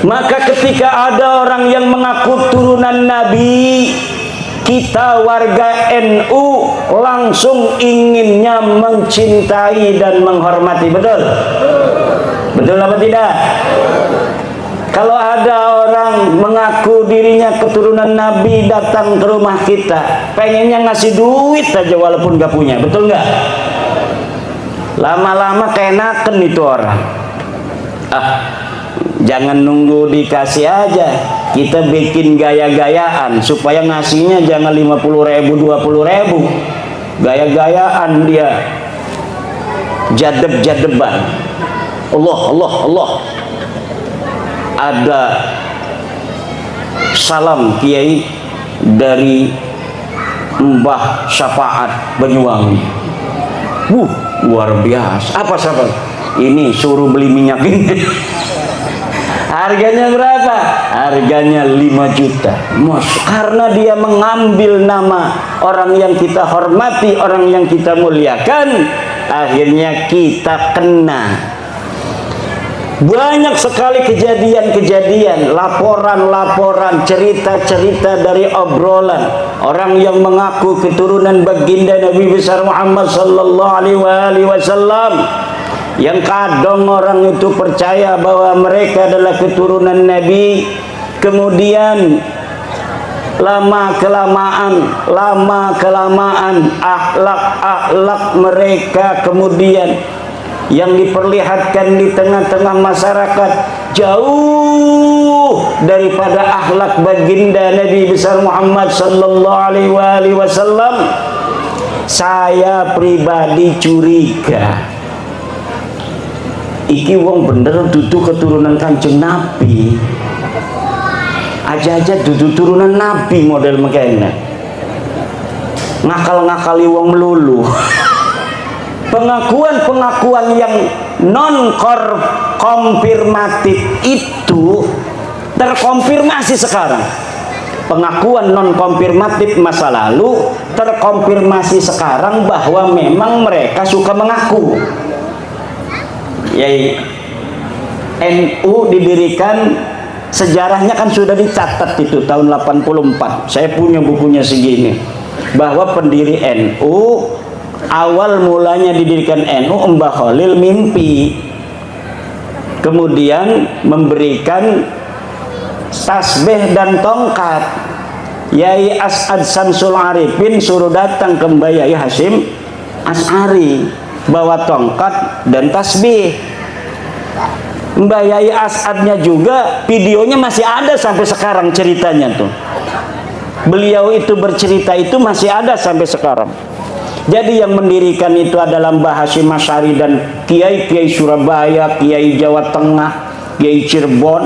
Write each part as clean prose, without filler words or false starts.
Maka ketika ada orang yang mengaku turunan Nabi, kita warga NU langsung inginnya mencintai dan menghormati. Betul? Betul apa tidak? Kalau ada orang mengaku dirinya keturunan Nabi datang ke rumah kita, pengennya ngasih duit aja walaupun gak punya. Betul nggak? Lama-lama keenakan itu orang. Jangan nunggu dikasih aja, kita bikin gaya-gayaan supaya ngasihnya jangan 50.000 20.000. Gaya-gayaan dia, jadeb-jadeban. Allah. Ada salam kiai dari Mbah Syafaat Banyuwangi. Luar biasa. Apa sahabat? Ini suruh beli minyak ini. Harganya berapa? Harganya 5 juta. Karena dia mengambil nama orang yang kita hormati, orang yang kita muliakan, akhirnya kita kena. Banyak sekali kejadian-kejadian, laporan-laporan, cerita-cerita dari obrolan orang yang mengaku keturunan baginda Nabi besar Muhammad sallallahu alaihi wasallam, yang kadang orang itu percaya bahwa mereka adalah keturunan Nabi, kemudian lama kelamaan akhlak mereka kemudian yang diperlihatkan di tengah-tengah masyarakat jauh daripada akhlak baginda Nabi besar Muhammad sallallahu alaihi wasallam. Saya pribadi curiga, iki wong bener dudu keturunan Kanjeng Nabi, aja dudu turunan Nabi model mekene, ngakal-ngakali wong melulu. Pengakuan-pengakuan yang non konfirmatif itu terkonfirmasi sekarang. Pengakuan non konfirmatif masa lalu terkonfirmasi sekarang bahwa memang mereka suka mengaku. Yaitu NU didirikan, sejarahnya kan sudah dicatat itu tahun 84. Saya punya bukunya segini, bahwa pendiri NU awal mulanya didirikan NU, Mbah Khalil mimpi, kemudian memberikan tasbih dan tongkat. Yai As'ad Samsul Arifin suruh datang ke Mbah Yai Hashim As'ari, bawa tongkat dan tasbih. Mbah Yai As'adnya juga videonya masih ada sampai sekarang, ceritanya tuh. Beliau itu bercerita itu masih ada sampai sekarang. Jadi yang mendirikan itu adalah Mbah Hashim Asy'ari dan kiai-kiai Surabaya, kiai Jawa Tengah, kiai Cirebon.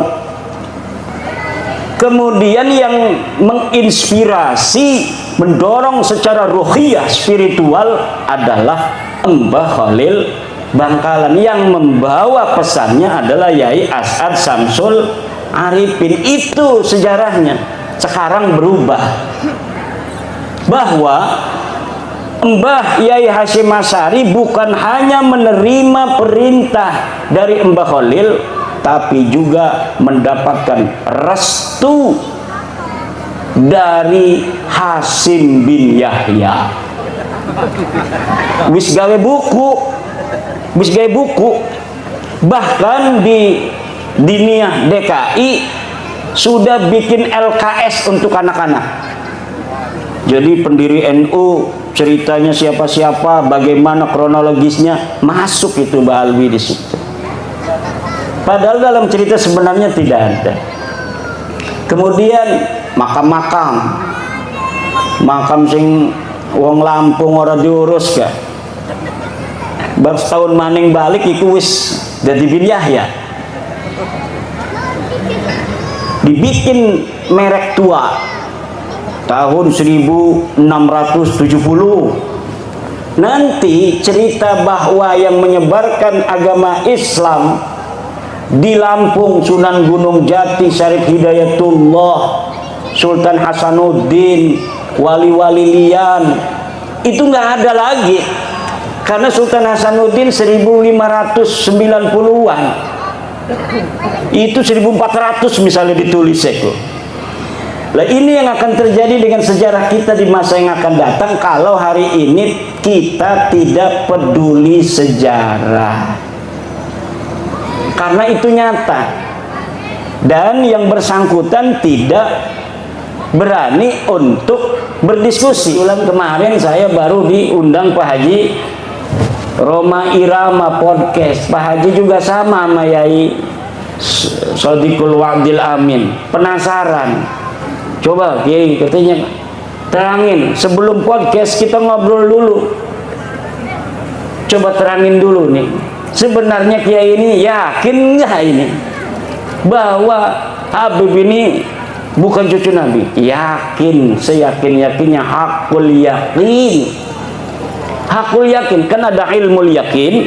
Kemudian yang menginspirasi, mendorong secara ruhiyah spiritual adalah Mbah Khalil Bangkalan. Yang membawa pesannya adalah Yai As'ad Samsul Arifin. Itu sejarahnya. Sekarang berubah, bahwa Mbah Yai Hashim Asy'ari bukan hanya menerima perintah dari Mbah Khalil, tapi juga mendapatkan restu dari Hasim bin Yahya. Wis gawe buku, bahkan di Diniyah DKI sudah bikin LKS untuk anak-anak. Jadi pendiri NU ceritanya siapa-siapa, bagaimana kronologisnya, masuk itu Mbah Alwi di situ. Padahal dalam cerita sebenarnya tidak ada. Kemudian makam sing wong Lampung ora diurus gak. Bar setahun maning balik iku wis dadi bin Yahya. Dibikin merek tua tahun 1670. Nanti cerita bahwa yang menyebarkan agama Islam di Lampung, Sunan Gunung Jati, Syarif Hidayatullah, Sultan Hasanuddin, wali-wali lian, itu nggak ada lagi. Karena Sultan Hasanuddin 1590-an Itu 1400 misalnya ditulis itu. Lah ini yang akan terjadi dengan sejarah kita di masa yang akan datang kalau hari ini kita tidak peduli sejarah. Karena itu nyata. Dan yang bersangkutan tidak berani untuk berdiskusi. Bulan kemarin saya baru diundang Pak Haji Roma Irama podcast. Pak Haji juga sama sama Yai Sodikul Wa'dil Amin. Penasaran. Coba Kiai katanya terangin sebelum podcast kita ngobrol dulu. Coba terangin dulu nih. Sebenarnya Kiai ini yakin nggak ini bahwa Habib ini bukan cucu Nabi? Yakin, seyakin-yakinnya, hakul yakin. Hakul yakin, kan ada ilmul yakin,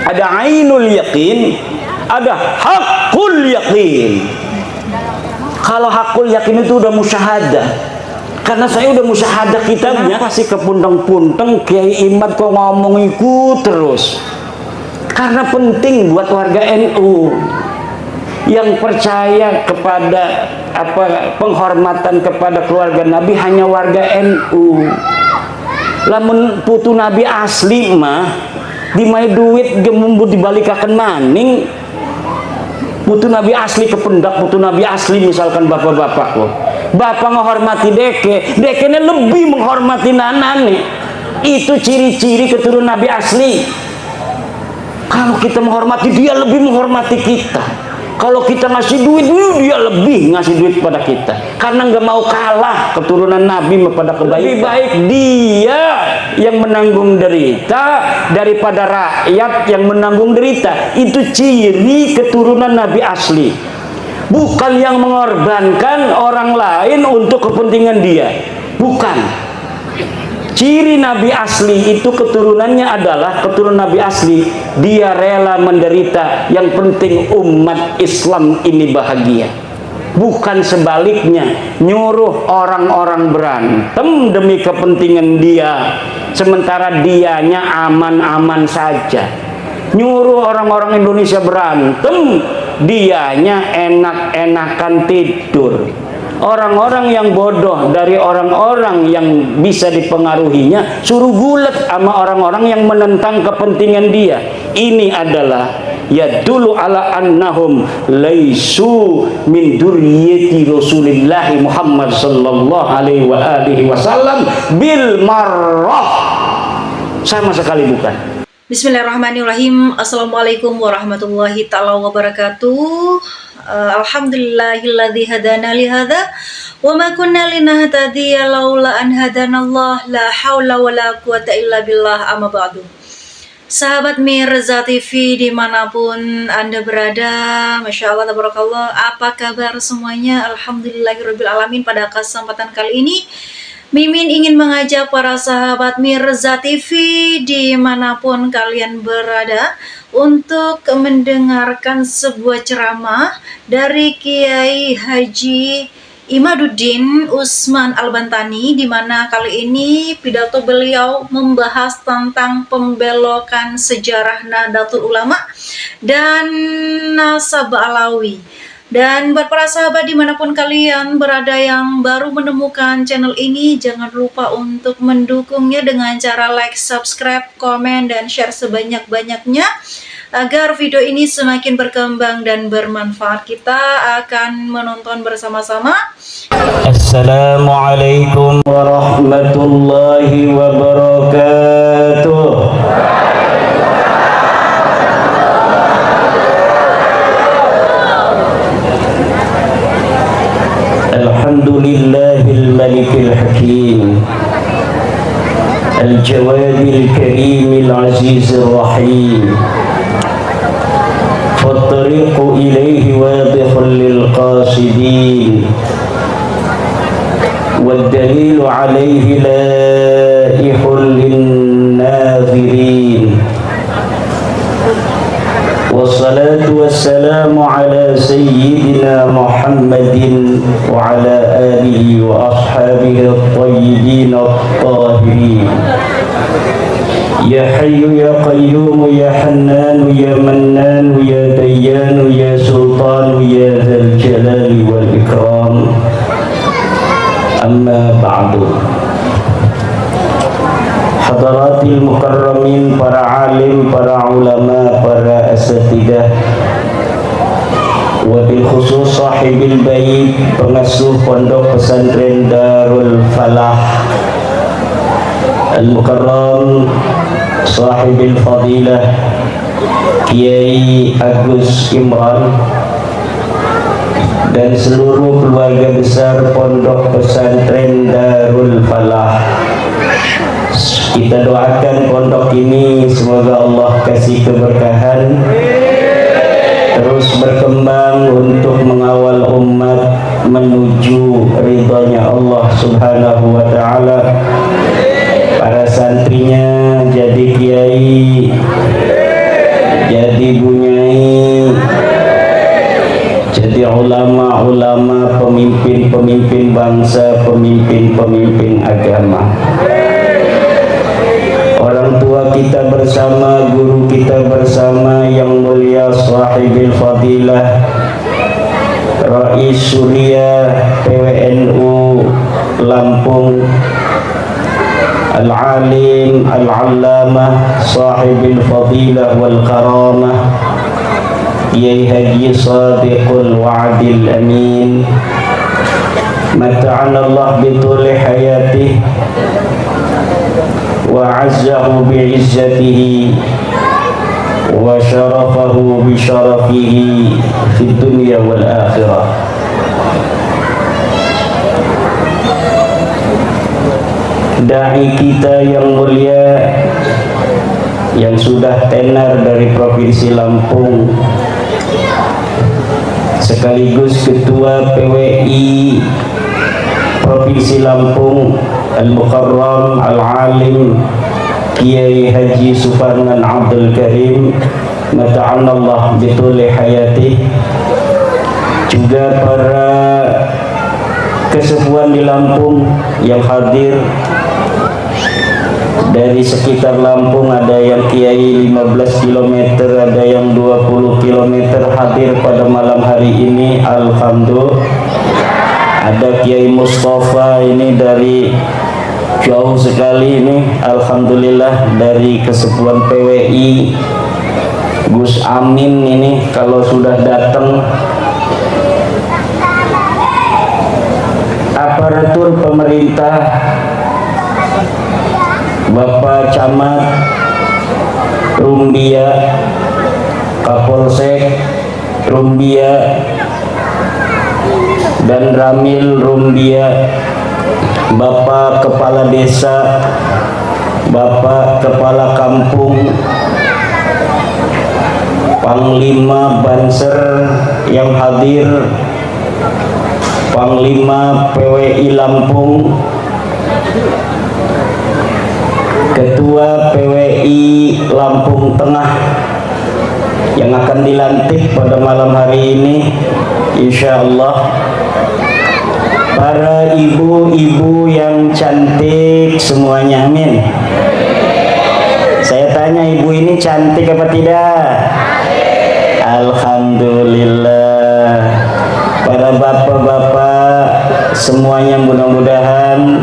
ada ainul yakin, ada hakul yakin. Kalau hakul yakin itu udah musyahadah. Karena saya udah musyahadah kitabnya. Pasti kepunteng-punteng Kiai Imad kok ngomong ikut terus. Karena penting buat warga NU yang percaya kepada penghormatan kepada keluarga Nabi hanya warga NU. Lamun putu Nabi asli mah dimai duit gemembut dibalikakan maning. Putu Nabi asli kependak, putu Nabi asli misalkan bapak-bapak kok. Bapak menghormati dekenya lebih menghormati nanane. Itu ciri-ciri keturunan Nabi asli. Kalau kita menghormati dia, lebih menghormati kita. Kalau kita ngasih duit, dia lebih ngasih duit pada kita. Karena nggak mau kalah keturunan Nabi pada kebaikan. Lebih baik dia yang menanggung derita daripada rakyat yang menanggung derita. Itu ciri keturunan Nabi asli. Bukan yang mengorbankan orang lain untuk kepentingan dia. Bukan. Ciri Nabi asli itu keturunannya adalah keturunan Nabi asli. Dia rela menderita. Yang penting umat Islam ini bahagia. Bukan sebaliknya, nyuruh orang-orang berantem demi kepentingan dia, sementara dianya aman-aman saja. Nyuruh orang-orang Indonesia berantem, dianya enak-enakan tidur. Orang-orang yang bodoh dari orang-orang yang bisa dipengaruhinya suruh gulat sama orang-orang yang menentang kepentingan dia. Ini adalah ya dulu ala annahum laisu min durriyati Rasulillah Muhammad sallallahu alaihi wa alihi wasallam bil marrah. Sama sekali bukan. Bismillahirrahmanirrahim. Assalamualaikum warahmatullahi ta'ala wabarakatuh. Alhamdulillahilladzi hadana li hadza wa ma kunna linahtadiya laula an hadanallah la haula wala quwata illa billah amma ba'du. Sahabat Mirza TV dimanapun Anda berada, Masya Allah, tabarakallah, apa kabar semuanya? Alhamdulillahirabbil alamin. Pada kesempatan kali ini Mimin ingin mengajak para sahabat Mirza TV dimanapun kalian berada untuk mendengarkan sebuah ceramah dari Kiai Haji Imaduddin Usman Al-Bantani, di mana kali ini pidato beliau membahas tentang pembelokan sejarah Nahdlatul Ulama dan Nasab Alawi. Dan buat para sahabat dimanapun kalian berada yang baru menemukan channel ini, jangan lupa untuk mendukungnya dengan cara like, subscribe, komen, dan share sebanyak-banyaknya agar video ini semakin berkembang dan bermanfaat. Kita akan menonton bersama-sama. Assalamualaikum warahmatullahi wabarakatuh. Alhamdulillahil malikil hakim, al-jawadil karimil azizir rahim, fattariqu ilaihi wadihul lil qasidin, waddalilu alaihi laihul lin nazirin. Wassalatu wassalamu ala sayyidina Muhammadin wa ala alihi wa ashabihi at-tayyibin at-tahirin. Ya Hayyu ya Qayyum ya Hannan ya Mannan ya Dayyan ya الكرام أما بعد Hadaratil mukarramin, para alim, para ulama, para asatidah, wabil khusus sahibil bait, pengasuh pondok pesantren Darul Falah, al-mukarram sahibil fadilah Kiai Agus Imran, dan seluruh keluarga besar pondok pesantren Darul Falah. Kita doakan pondok ini semoga Allah kasih keberkahan, terus berkembang untuk mengawal umat menuju ridhonya Allah Subhanahu wa ta'ala. Para santrinya jadi kiai, jadi bunyai, jadi ulama-ulama, pemimpin-pemimpin bangsa, pemimpin-pemimpin agama. Orang tua kita bersama, guru kita bersama yang mulia sahibil fadilah Rais Surya PWNU Lampung, Al-Alim Al-Allamah sahibil fadilah wal karamah Kiai Haji Sadiqul Wa'adil Amin, mata'ana Allah bituli hayatih وعزه بعزته وشرفه بشرفه في الدنيا والآخرة. Dai kita yang mulia yang sudah tenar dari Provinsi Lampung, sekaligus Ketua PWI Provinsi Lampung, Al-Mukarram Al-Alim Kiai Haji Suparman Abdul Karim, mata'anallah bituli hayati, juga para kesepuhan di Lampung yang hadir dari sekitar Lampung. Ada yang Kiai 15 km, ada yang 20 km hadir pada malam hari ini. Alhamdulillah. Ada Kiai Mustafa ini dari jauh sekali ini, alhamdulillah, dari kesepuhan PWI. Gus Amin ini kalau sudah datang. Aparatur pemerintah, Bapak Camat Rumbia, Kapolsek Rumbia dan Ramil Rumbia, Bapak Kepala Desa, Bapak Kepala Kampung, Panglima Banser yang hadir, Panglima PWI Lampung, Ketua PWI Lampung Tengah yang akan dilantik pada malam hari ini, insya Allah. Para ibu-ibu yang cantik semuanya, amin. Saya tanya, ibu ini cantik apa tidak? Alhamdulillah. Para bapak-bapak semuanya, mudah-mudahan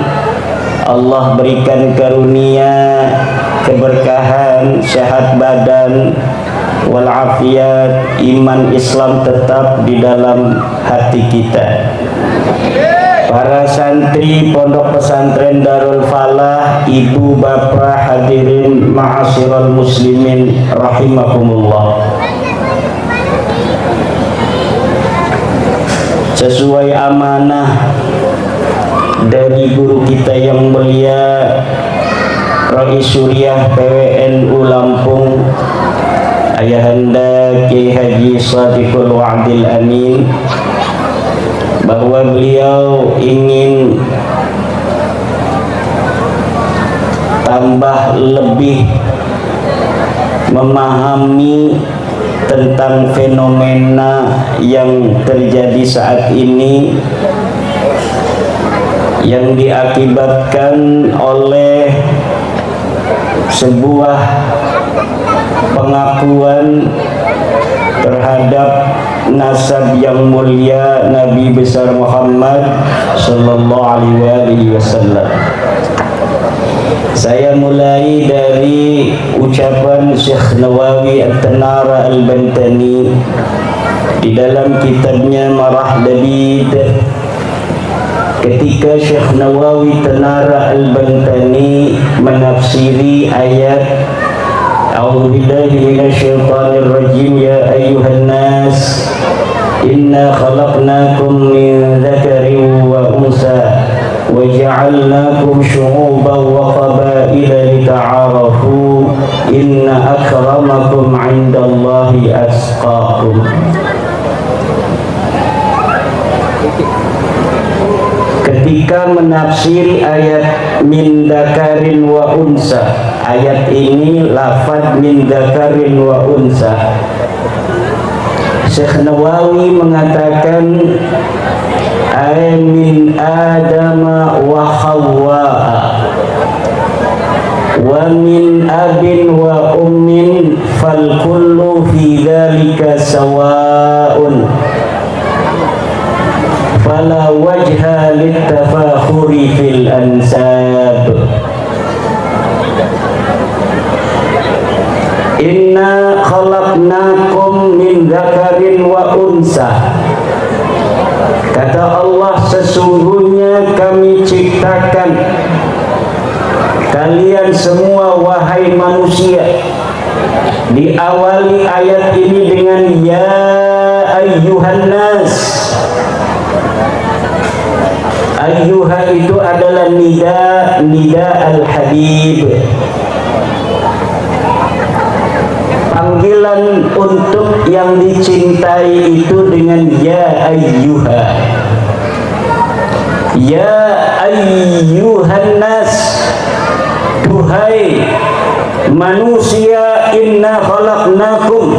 Allah berikan karunia, keberkahan, sehat badan, walafiat, iman Islam tetap di dalam hati kita. Para santri pondok pesantren Darul Falah, ibu bapak hadirin ma'asyiral muslimin rahimakumullah. Sesuai amanah dari guru kita yang mulia Rais Surya PWNU Lampung, Ayahanda Kiai Haji Sadiqul Wa'adil Amin, bahwa beliau ingin tambah lebih memahami tentang fenomena yang terjadi saat ini, yang diakibatkan oleh sebuah pengakuan terhadap nasab yang mulia Nabi besar Muhammad sallallahu alaihi wasallam. Saya mulai dari ucapan Syekh Nawawi At-Tanara Al-Bantani di dalam kitabnya Marah Labid. Ketika Syekh Nawawi Tanara Al-Bantani menafsiri ayat A'udzubillahi minasyaitonir rajim, ya ayyuhan nas inna khalaqnakum min dzakarin wa unsa wa ja'alnakum syu'uban wa qabaila lita'arafu inna akramakum 'indallahi atqakum. Ketika menafsiri ayat min dzakarin wa unsa, ayat ini lafaz min dzakarin wa unsa, Syekh Nawawi mengatakan ay min Adama wa Hawwa wa min abin wa ummin fal kullu fi dzalika sawa'un fala wajha littafakhuri fil ansab. Inna khalaqnakum min dzakarin wa unsa. Kata Allah, sesungguhnya kami ciptakan kalian semua wahai manusia. Diawali ayat ini dengan ya ayyuhan nas. Ayyuha itu adalah nida al-habib, panggilan untuk yang dicintai itu dengan ya ayyuha. Ya ayyuhan nas, duhai manusia, inna khalaqnakum,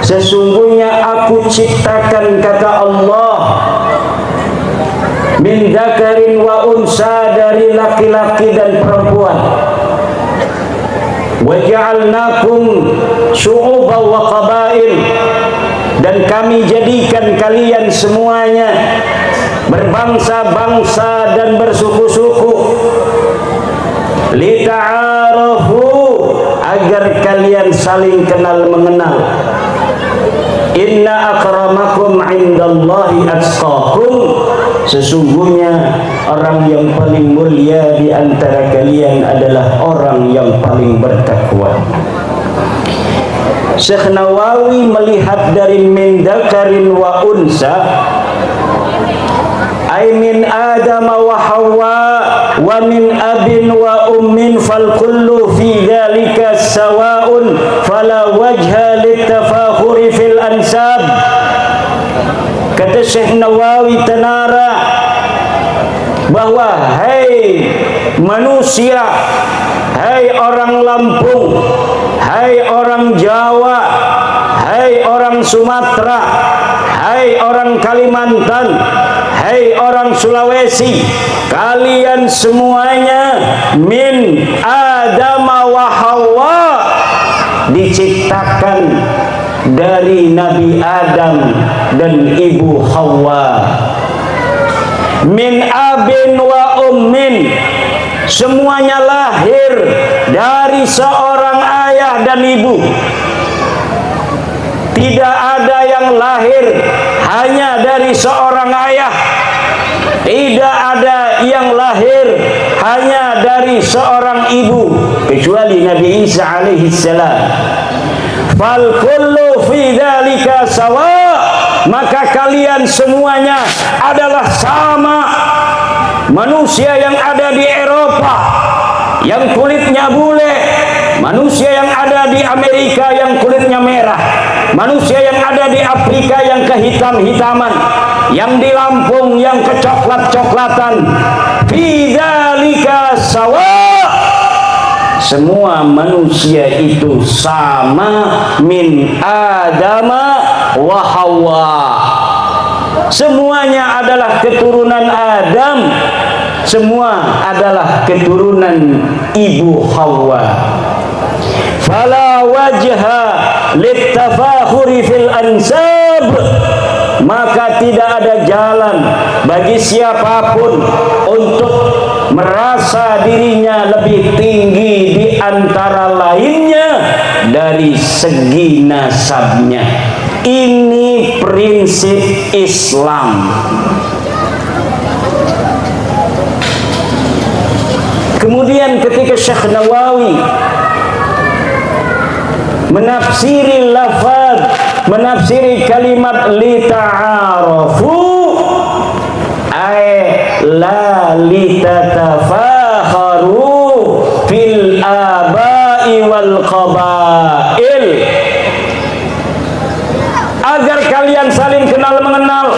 sesungguhnya aku ciptakan, kata Allah, min dzakarin wa unsa, dari laki-laki dan perempuan, wa ja'alnakum syu'uban wa qabail, dan kami jadikan kalian semuanya berbangsa-bangsa dan bersuku-suku, lita'arafu, agar kalian saling kenal mengenal. Inna akramakum 'indallahi atqakum, sesungguhnya orang yang paling mulia di antara kalian adalah orang yang paling bertakwa. Syekh Nawawi melihat dari min dzakarin wa unsa, ay min Adam wa Hawa wa min abin wa ummin fal kullu fi dzalika sawa'un fala wajha litafakhuri fil ansab. Kata Syekh Nawawi Tanara bahwa hai manusia, hai orang Lampung, hai orang Jawa, hai orang Sumatera, hai orang Kalimantan, hai orang Sulawesi, kalian semuanya min Adam wa Hawa, diciptakan dari Nabi Adam dan Ibu Hawa. Min abin wa ummin, semuanya lahir dari seorang ayah dan ibu. Tidak ada yang lahir hanya dari seorang ayah, tidak ada yang lahir hanya dari seorang ibu, kecuali Nabi Isa alaihi salam. Fal kullu fi dzalika sawa, maka kalian semuanya adalah sama. Manusia yang ada di Eropa yang kulitnya bule, manusia yang ada di Amerika yang kulitnya merah, manusia yang ada di Afrika yang kehitam-hitaman, yang di Lampung yang kecoklat-coklatan, fi dzalika sawa, semua manusia itu sama, min Adama wa Hawa, semuanya adalah keturunan Adam, semua adalah keturunan Ibu Hawa. Fala wajha littafakhuri fil ansab, ansab, maka tidak ada jalan bagi siapapun untuk merasa dirinya lebih tinggi di antara lainnya dari segi nasabnya. Ini prinsip Islam. Kemudian ketika Syekh Nawawi menafsiri lafaz, menafsiri kalimat li ta'arafu, ay la li tatafakharu fil aba'i wal qabail, agar kalian saling kenal mengenal.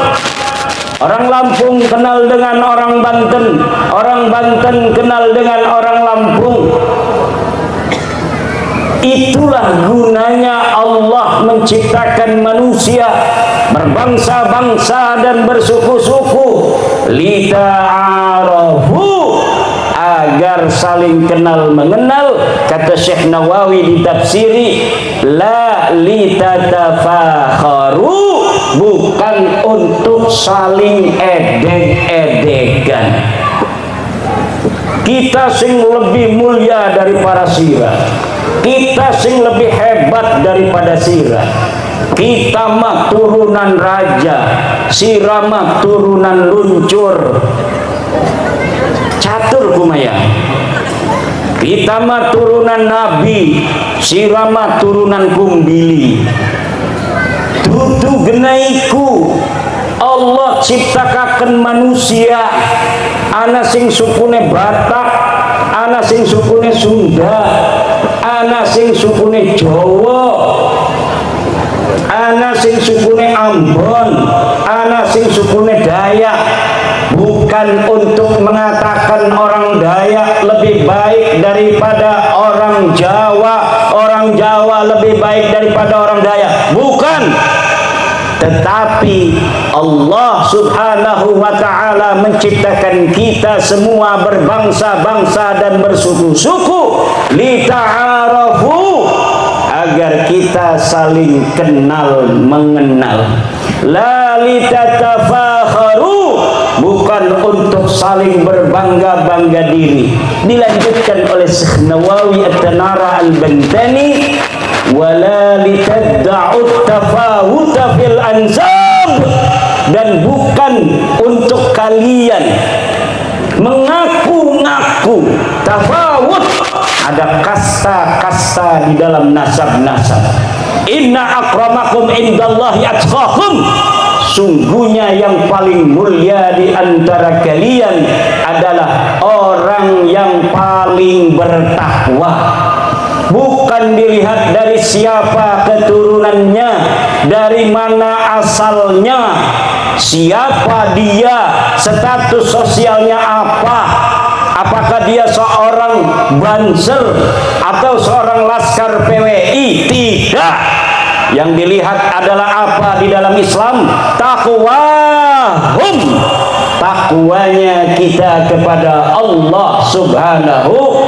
Orang Lampung kenal dengan orang Banten, orang Banten kenal dengan orang Lampung. Itulah gunanya Allah menciptakan manusia berbangsa-bangsa dan bersuku-suku, lita'arafu, agar saling kenal mengenal. Kata Syekh Nawawi di tafsiri, la litatafakharu, bukan untuk saling edek-edekan. Kita sing lebih mulia dari para sirah, kita sing lebih hebat daripada sirah. Kita mah turunan raja, sirah mah turunan luncur. Catur kumaya. Kita mah turunan nabi, sirah mah turunan kumbili. Dudu genaiku Allah ciptakaken manusia, ana sing sukune Batak, ana sing sukune Sunda, ana sing sukune Jawa, ana sing sukune Ambon, ana sing sukune Dayak. Bukan untuk mengatakan orang Dayak lebih baik daripada orang Jawa, orang Jawa lebih baik daripada orang Dayak, bukan. Tetapi Allah subhanahu wa ta'ala menciptakan kita semua berbangsa-bangsa dan bersuku-suku, lita'arafu, agar kita saling kenal mengenal. La litatafakharu, bukan untuk saling berbangga-bangga diri. Dilanjutkan oleh Syekh Nawawi At-Tanara Al-Bantani, wala litadda'ut tafawuta fil ansab, dan bukan untuk kalian mengaku-ngaku tafawut, ada kasta-kasta di dalam nasab-nasab. Inna akramakum indallahi atqakum, sungguhnya yang paling mulia di antara kalian adalah orang yang paling bertakwa. Bukan dilihat dari siapa keturunannya, dari mana asalnya, siapa dia, status sosialnya apa, apakah dia seorang banser atau seorang laskar PWI. Tidak. Yang dilihat adalah apa di dalam Islam? Taqwahum, takwanya kita kepada Allah subhanahu.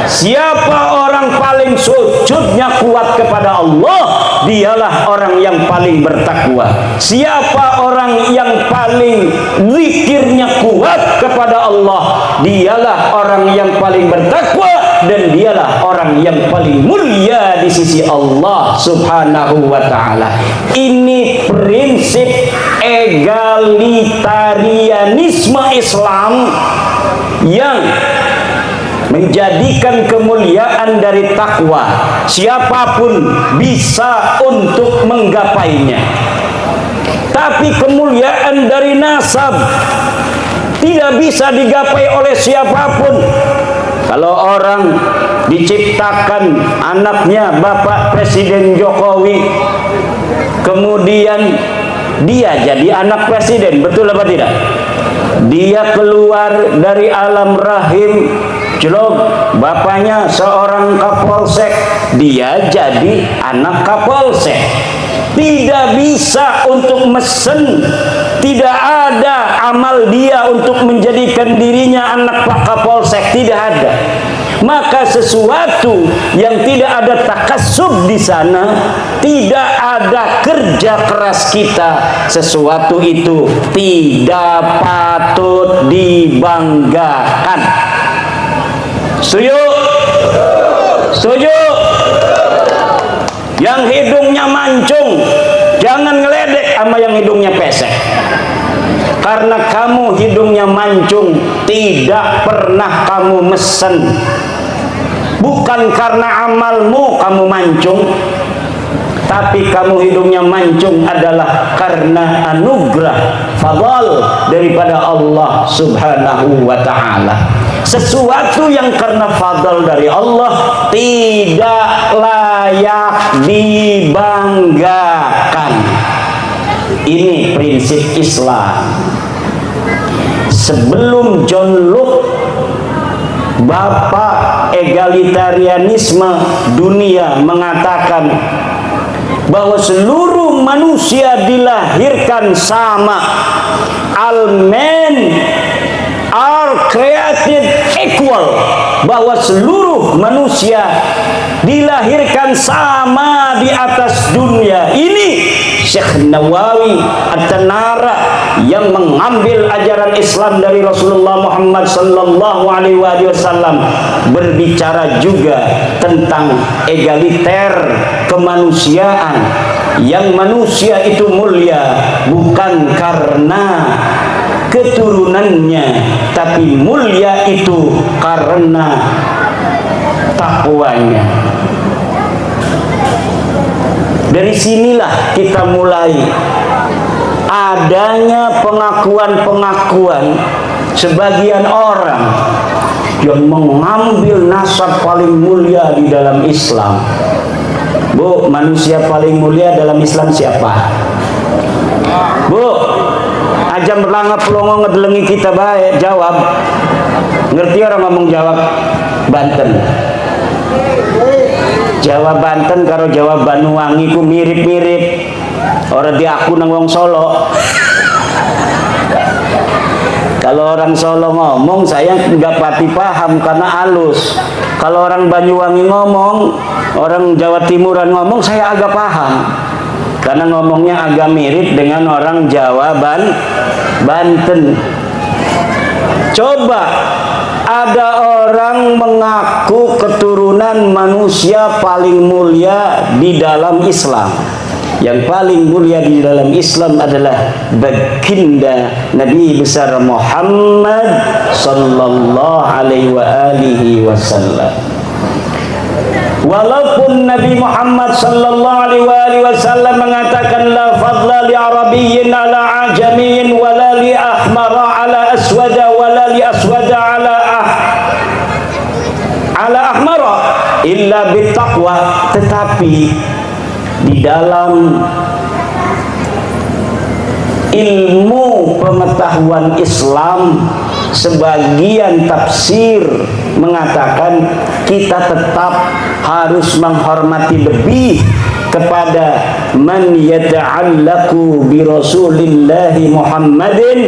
Siapa orang paling sujudnya kuat kepada Allah, dialah orang yang paling bertakwa. Siapa orang yang paling zikirnya kuat kepada Allah, dialah orang yang paling bertakwa, dan dialah orang yang paling mulia di sisi Allah subhanahu wa ta'ala. Ini prinsip egalitarianisme Islam yang menjadikan kemuliaan dari takwa. Siapapun bisa untuk menggapainya. Tapi kemuliaan dari nasab tidak bisa digapai oleh siapapun. Kalau orang diciptakan anaknya Bapak Presiden Jokowi, kemudian dia jadi anak presiden, betul apa tidak? Dia keluar dari alam rahim, jelog, bapaknya seorang kapolsek, dia jadi anak kapolsek. Tidak bisa untuk mesen, tidak ada amal dia untuk menjadikan dirinya anak Pak Kapolsek, tidak ada. Maka sesuatu yang tidak ada takasub di sana, tidak ada kerja keras kita, sesuatu itu tidak patut dibanggakan. Setuju? Setuju? Yang hidungnya mancung, jangan ngeledek sama yang hidungnya pesek. Karena kamu hidungnya mancung, tidak pernah kamu mesen. Bukan karena amalmu kamu mancung, tapi kamu hidungnya mancung adalah karena anugerah fadl daripada Allah Subhanahu wa ta'ala. Sesuatu yang karena fadl dari Allah tidak layak dibanggakan. Ini prinsip Islam. Sebelum John Locke, bapak egalitarianisme dunia, mengatakan bahwa seluruh manusia dilahirkan sama. All men are created equal. Bahwa seluruh manusia dilahirkan sama di atas dunia ini. Syekh Nawawi At-Tanara yang mengambil ajaran Islam dari Rasulullah Muhammad sallallahu alaihi wasallam berbicara juga tentang egaliter kemanusiaan, yang manusia itu mulia bukan karena keturunannya, tapi mulia itu karena takwanya. Dari sinilah kita mulai adanya pengakuan-pengakuan sebagian orang yang mengambil nasab paling mulia di dalam Islam. Bu, manusia paling mulia dalam Islam siapa? Bu, aja melangap pelongo ngedelengi kita baik, jawab. Ngerti orang ngomong jawab Banten? Jawa Banten karo Jawa Banyuwangi ku mirip-mirip. Orang di aku nang wong Solo. Kalau orang Solo ngomong saya nggak pati paham karena halus. Kalau orang Banyuwangi ngomong, orang Jawa Timuran ngomong, saya agak paham karena ngomongnya agak mirip dengan orang Jawa Banten. Coba ada orang mengaku keturunan manusia paling mulia di dalam Islam. Yang paling mulia di dalam Islam adalah baginda Nabi besar Muhammad sallallahu alaihi wasallam. Walaupun Nabi Muhammad sallallahu alaihi wasallam mengatakan la fadla li arabiyyin ala ajamiyyin wala li ahmara ala aswada wala li aswada ala ahmara illa bittaqwa, tetapi di dalam ilmu pengetahuan Islam sebagian tafsir mengatakan kita tetap harus menghormati lebih kepada man yata'allaku bi Rasulillahi Muhammadin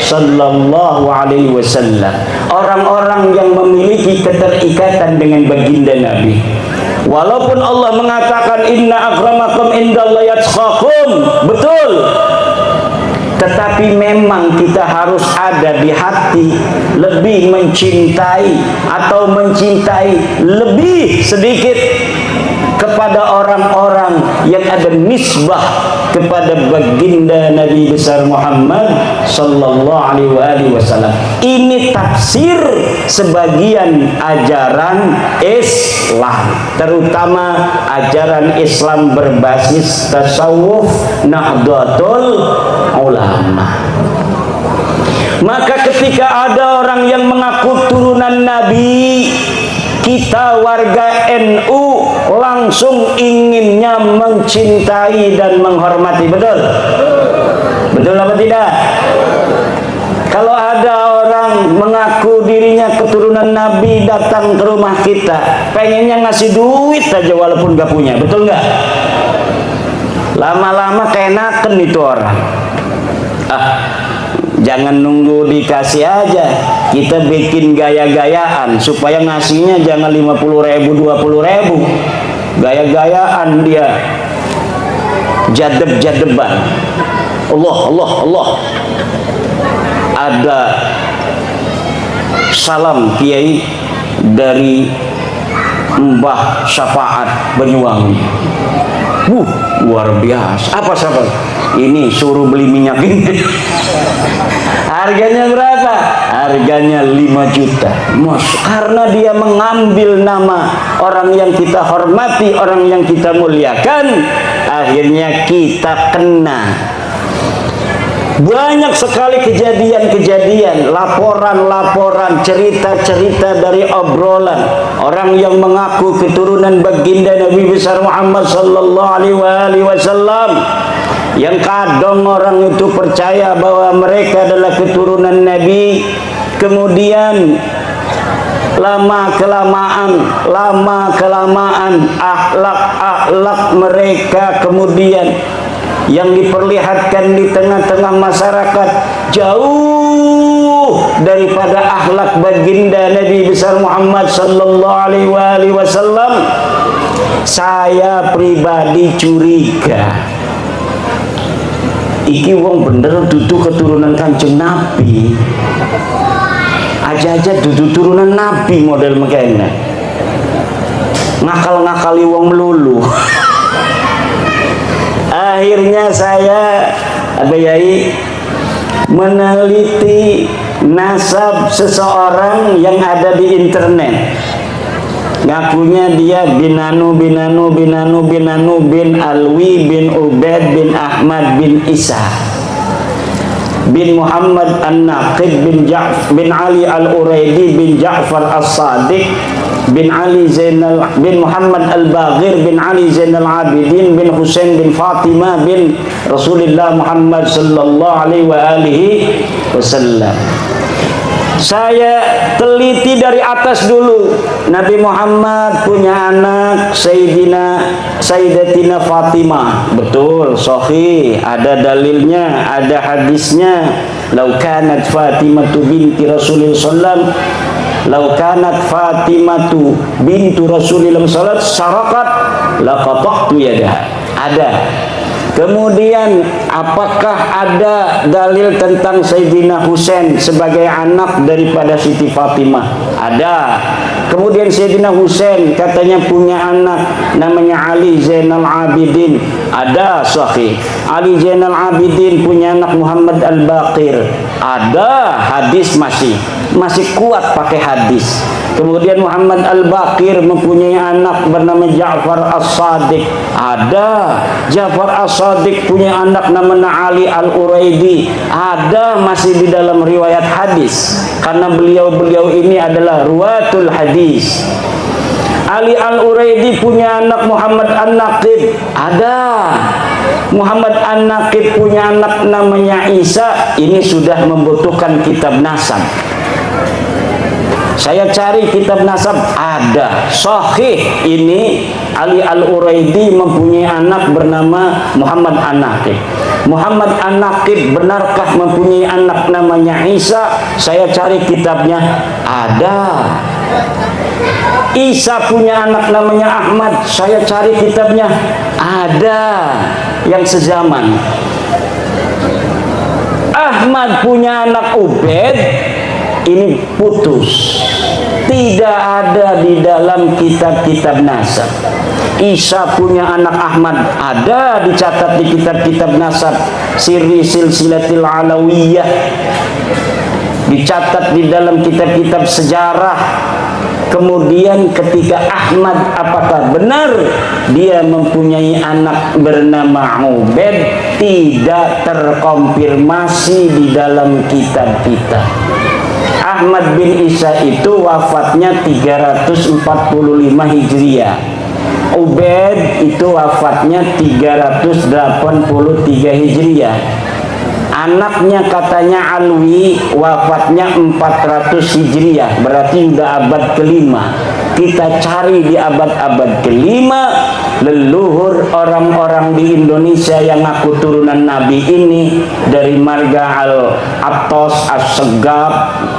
sallallahu alaihi wasallam, orang-orang yang memiliki keterikatan dengan baginda Nabi. Walaupun Allah mengatakan inna akramakum indallahi atqakum, betul, tetapi memang kita harus ada di hati lebih mencintai atau mencintai lebih sedikit kepada orang-orang yang ada nisbah kepada baginda Nabi besar Muhammad sallallahu alaihi wasallam. Ini tafsir sebagian ajaran Islam, terutama ajaran Islam berbasis tasawuf Nahdlatul Ulama. Maka ketika ada orang yang mengaku turunan Nabi, kita warga NU langsung inginnya mencintai dan menghormati. Betul? Betul apa tidak? Kalau ada orang mengaku dirinya keturunan Nabi datang ke rumah kita, pengennya ngasih duit aja walaupun gak punya. Betul nggak? Lama-lama keenakan itu orang. Jangan nunggu dikasih aja, kita bikin gaya-gayaan supaya ngasihnya jangan 50.000 20.000. Gaya-gayaan dia, jadeb-jadeban. Allah Allah Allah. Ada salam kiai dari Mbah Syafaat Banyuwangi. Luar biasa. Apa sahabat? Ini suruh beli minyak ini. Harganya berapa? Harganya 5 juta. Karena dia mengambil nama orang yang kita hormati, orang yang kita muliakan, akhirnya kita kena. Banyak sekali kejadian-kejadian, laporan-laporan, cerita-cerita dari obrolan orang yang mengaku keturunan baginda Nabi besar Muhammad sallallahu alaihi wasallam, yang kadang orang itu percaya bahwa mereka adalah keturunan Nabi, kemudian lama kelamaan akhlak mereka kemudian yang diperlihatkan di tengah-tengah masyarakat jauh daripada akhlak baginda Nabi besar Muhammad sallallahu alaihi wasallam. Saya pribadi curiga, iki wong bener dudu keturunan Kanjeng Nabi, aja dudu turunan Nabi model mekene, ngakal-ngakali wong melulu. Akhirnya saya meneliti nasab seseorang yang ada di internet. Ngakunya dia bin Alwi bin Ubaid bin Ahmad bin Isa bin Muhammad An-Naqid bin Ali Al-Uraidi bin Ja'far As-Sadiq bin Ali Zainal bin Muhammad Al-Baghir bin Ali Zainal Abidin bin Husain bin Fatimah bin Rasulullah Muhammad sallallahu alaihi wasallam. Saya teliti dari atas dulu. Nabi Muhammad punya anak Sayyidatina Fatimah. Betul, sahih, ada dalilnya, ada hadisnya. Lau kanat Fatimatu binti Rasulullah sallam, lau kanat Fatimatu bintu Rasulullah sallallahu sarakat laqata'tu yadaha. Ada. Kemudian apakah ada dalil tentang Sayyidina Husain sebagai anak daripada Siti Fatimah? Ada. Kemudian Sayyidina Husain katanya punya anak namanya Ali Zainal Abidin. Ada, sahih. Ali Zainal Abidin punya anak Muhammad Al-Baqir. Ada, hadis masih kuat pakai hadis. Kemudian Muhammad Al-Baqir mempunyai anak bernama Ja'far As-Sadiq. Ada. Ja'far As-Sadiq punya anak namanya Ali Al-Uraidi. Ada, masih di dalam riwayat hadis. Karena beliau-beliau ini adalah ruwatul hadis. Ali Al-Uraidi punya anak Muhammad An-Naqid. Ada. Muhammad An-Naqid punya anak namanya Isa. Ini sudah membutuhkan kitab nasab. Saya cari kitab nasab, ada, sahih. Ini Ali Al-Uraidi mempunyai anak bernama Muhammad An-Naqid. Muhammad An-Naqid benarkah mempunyai anak namanya Isa? Saya cari kitabnya, ada. Isa punya anak namanya Ahmad. Saya cari kitabnya, ada. Yang sezaman. Ahmad punya anak Ubaid. Ini putus, tidak ada di dalam kitab-kitab nasab. Isa punya anak Ahmad, ada dicatat di kitab-kitab nasab. Sirri Silsilatil Alawiyah, dicatat di dalam kitab-kitab sejarah. Kemudian ketika Ahmad, apakah benar dia mempunyai anak bernama Ubaid? Tidak terkonfirmasi di dalam kitab-kitab. Ahmad bin Isa itu wafatnya 345 Hijriah. Ubaid itu wafatnya 383 Hijriah. Anaknya katanya Alwi wafatnya 400 Hijriah. Berarti sudah abad kelima. Kita cari di abad-abad kelima, leluhur orang-orang di Indonesia yang ngaku turunan Nabi ini dari marga Al-Attas As-Segaf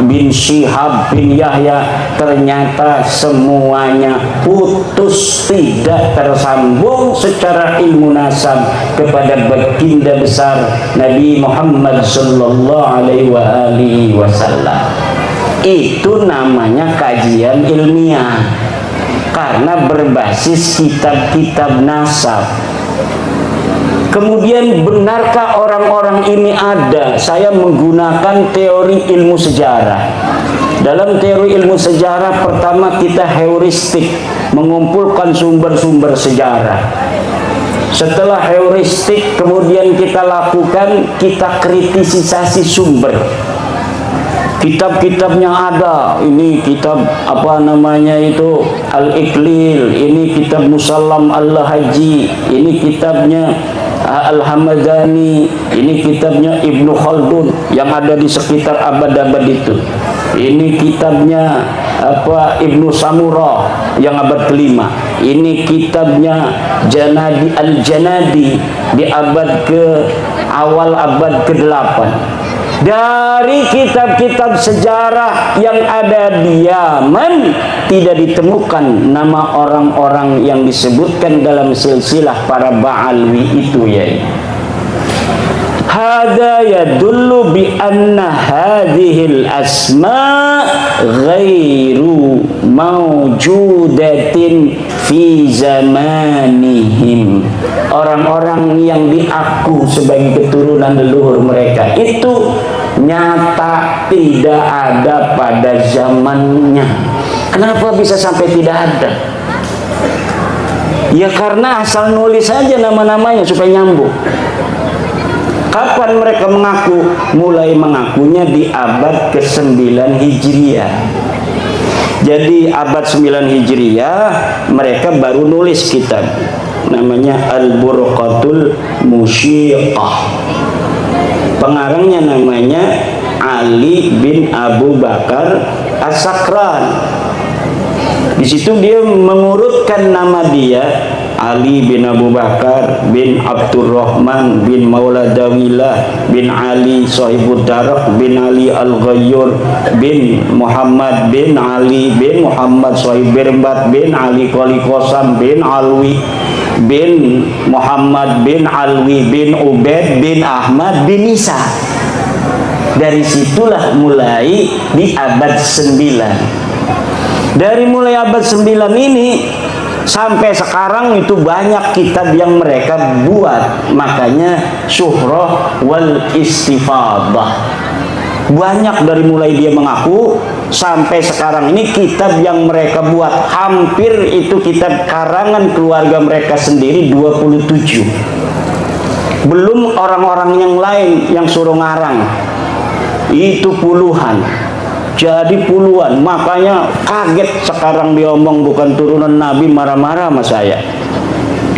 bin Syihab bin Yahya, ternyata semuanya putus, tidak tersambung secara ilmu nasab kepada baginda besar Nabi Muhammad sallallahu alaihi wasallam. Itu namanya kajian ilmiah, karena berbasis kitab-kitab nasab. Kemudian, benarkah orang-orang ini ada? Saya menggunakan teori ilmu sejarah. Dalam teori ilmu sejarah, pertama kita heuristik, mengumpulkan sumber-sumber sejarah. Setelah heuristik, kemudian kita lakukan, kita kritisisasi sumber. Kitab-kitabnya ada, ini kitab apa namanya itu Al-Iqlil, ini kitab Musallam Al-Haji, ini kitabnya Al-Hamadani, ini kitabnya Ibnu Khaldun yang ada di sekitar abad-abad itu, ini kitabnya apa Ibnu Samurah yang abad kelima, ini kitabnya Janadi Al-Janadi di abad ke awal abad ke-8. Dari kitab-kitab sejarah yang ada di Yaman tidak ditemukan nama orang-orang yang disebutkan dalam silsilah para Ba'alwi itu, ya. Hada yadullu bi anna hadhil asma ghairu mawjudatin fi zamanihim. Orang-orang yang diaku sebagai keturunan leluhur mereka itu nyata tidak ada pada zamannya. Kenapa bisa sampai tidak ada? Ya karena asal nulis saja nama-namanya supaya nyambung. Kapan mereka mengaku? Mulai mengakunya di abad ke-9 Hijriah. Jadi abad 9 Hijriah mereka baru nulis kitab, namanya Al-Burqatul Musyiqah. Pengarangnya namanya Ali bin Abu Bakar As-Sakran. Di situ dia mengurutkan nama dia, Ali bin Abu Bakar bin Abdurrahman bin Maula Dawilah bin Ali Sahibud Darak bin Ali Al-Ghayyur bin Muhammad bin Ali bin Muhammad Sahib Birbat bin Ali Qali Qasam bin Alwi bin Muhammad bin Alwi bin Ubaid bin Ahmad bin Isa. Dari situlah mulai di abad 9. Dari mulai abad 9 ini sampai sekarang itu banyak kitab yang mereka buat, makanya syuhrah wal istifadah. Banyak dari mulai dia mengaku sampai sekarang ini kitab yang mereka buat, hampir itu kitab karangan keluarga mereka sendiri 27. Belum orang-orang yang lain yang suruh ngarang, itu puluhan. Jadi puluhan, makanya kaget sekarang diomong bukan turunan Nabi, marah-marah sama saya.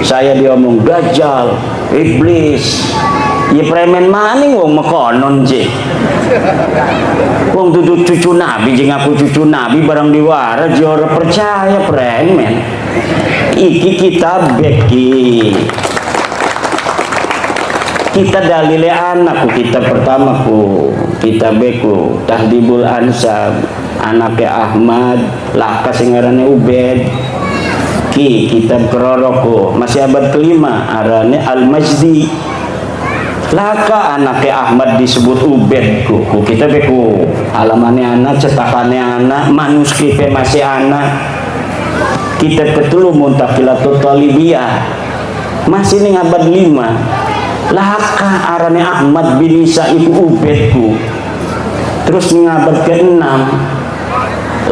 Saya diomong dajjal, iblis. Ya premen maning wong mekonon sih. Wong tutu cucu Nabi, jeng aku cucu Nabi barang diwara ora percaya premen. Iki kitab beki. Kita dalile anakku, kitab pertamaku, kitab beku Tahdibul Ansab, anaknya Ahmad, laka singarane Ubed. Ki kitab keroroko masih abad kelima, arane Al-Majdi. Laka anaknya Ahmad disebut Ubedku, kita beku alamannya anak, cetakannya anak, manuskripnya masih anak. Kitab ketulu Muntaqilatul Talibiyah masih ning abad 5. Laka arane Ahmad bin Isa itu Ubedku. Terus ngabad ke-6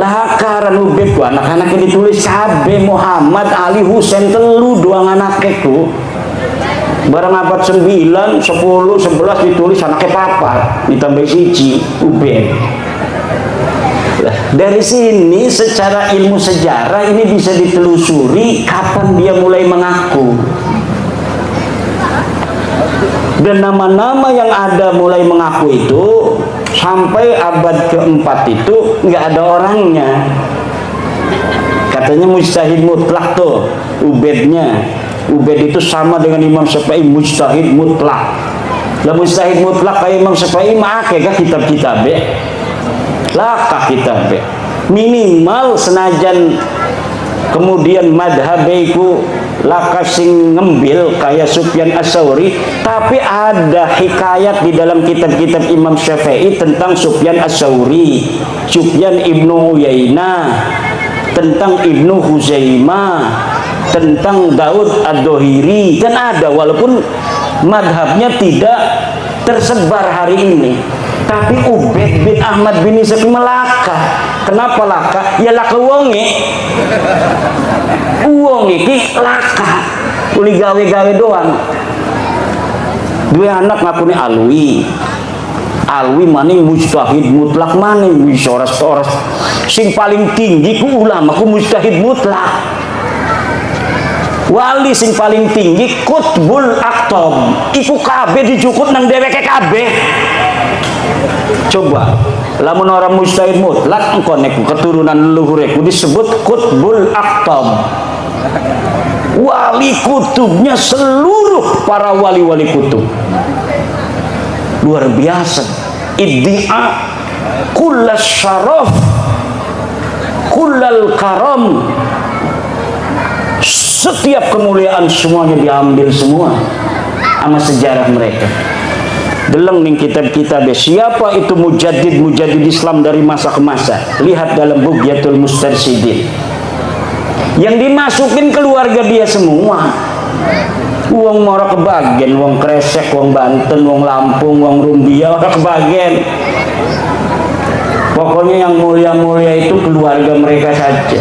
laka aran Ubedku, anak-anak yang ditulis kabeh Muhammad Ali Husain telu doang anakku. Barang abad 9, 10, 11 ditulis anaknya papat, ditambah siji Ubed. Dari sini secara ilmu sejarah ini bisa ditelusuri kapan dia mulai mengaku. Dan nama-nama yang ada mulai mengaku itu sampai abad ke-4 itu nggak ada orangnya. Kata katanya mujtahid mutlak tuh Ubaidnya. Ubaid itu sama dengan Imam Syafi'i, mujtahid mutlak. Lah mujtahid mutlak kayak Imam Syafi'i make kah kitab-kitab lakah kitab minimal senajan kemudian madhabiku laka sing ngembil kayak Sufyan Ats-Tsauri, tapi ada hikayat di dalam kitab-kitab Imam Syafi'i tentang Sufyan Ats-Tsauri, Sufyan Ibnu Uyainah, tentang Ibnu Huzaimah, tentang Daud Ad-Dohiri, kan ada, walaupun madhabnya tidak tersebar hari ini. Tapi Ubaid bin Ahmad bin Ishaq melaka. Kenapa laka? Ya laka wonge. Wonge ki laka. Uli gawe-gawe doang. Dua anak ngakuni Alwi. Alwi maning mujtahid mutlak, maning wisoras-oras. Sing paling tinggi ku ulama ku mujtahid mutlak. Wali sing paling tinggi Qutbul Aktab. Iku kabeh dijukut nang dheweke kabeh. Coba, lamun orang mujtahid mutlak engko nek keturunan leluhureku disebut Qutbul Aktab. Wali kutubnya seluruh para wali-wali kutub. Luar biasa. Iddia kullas syaraf kullal karam. Setiap kemuliaan semuanya diambil semua sama sejarah mereka. Deleng ning kitab-kitab siapa itu mujaddid Islam dari masa ke masa. Lihat dalam Bughyatul Mustarsyidin. Yang dimasukin keluarga dia semua. Wong Mora kebagian, wong Kresek, wong Banten, wong Lampung, wong Rumbia ora kebagian. Pokoknya yang mulia-mulia itu keluarga mereka saja.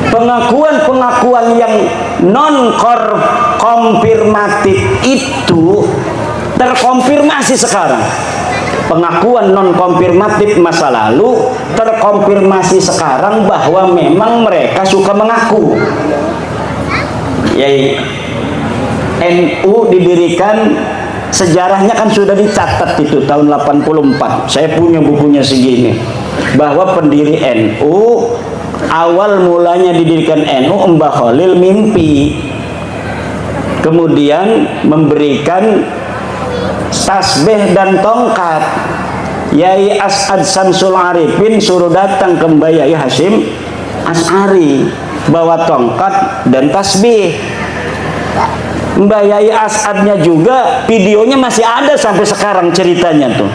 Pengakuan-pengakuan yang non-konfirmatif itu terkonfirmasi sekarang. Pengakuan non-konfirmatif masa lalu terkonfirmasi sekarang bahwa memang mereka suka mengaku. Yaitu NU didirikan, sejarahnya kan sudah dicatat itu tahun 84. Saya punya bukunya segini. Bahwa pendiri NU awal mulanya didirikan NU, Mbah Khalil mimpi, kemudian memberikan tasbih dan tongkat. Yai As'ad Samsul Arifin suruh datang ke Mbah Yai Hasyim As'ari bawa tongkat dan tasbih. Mbah Yai As'adnya juga videonya masih ada sampai sekarang, ceritanya tuh.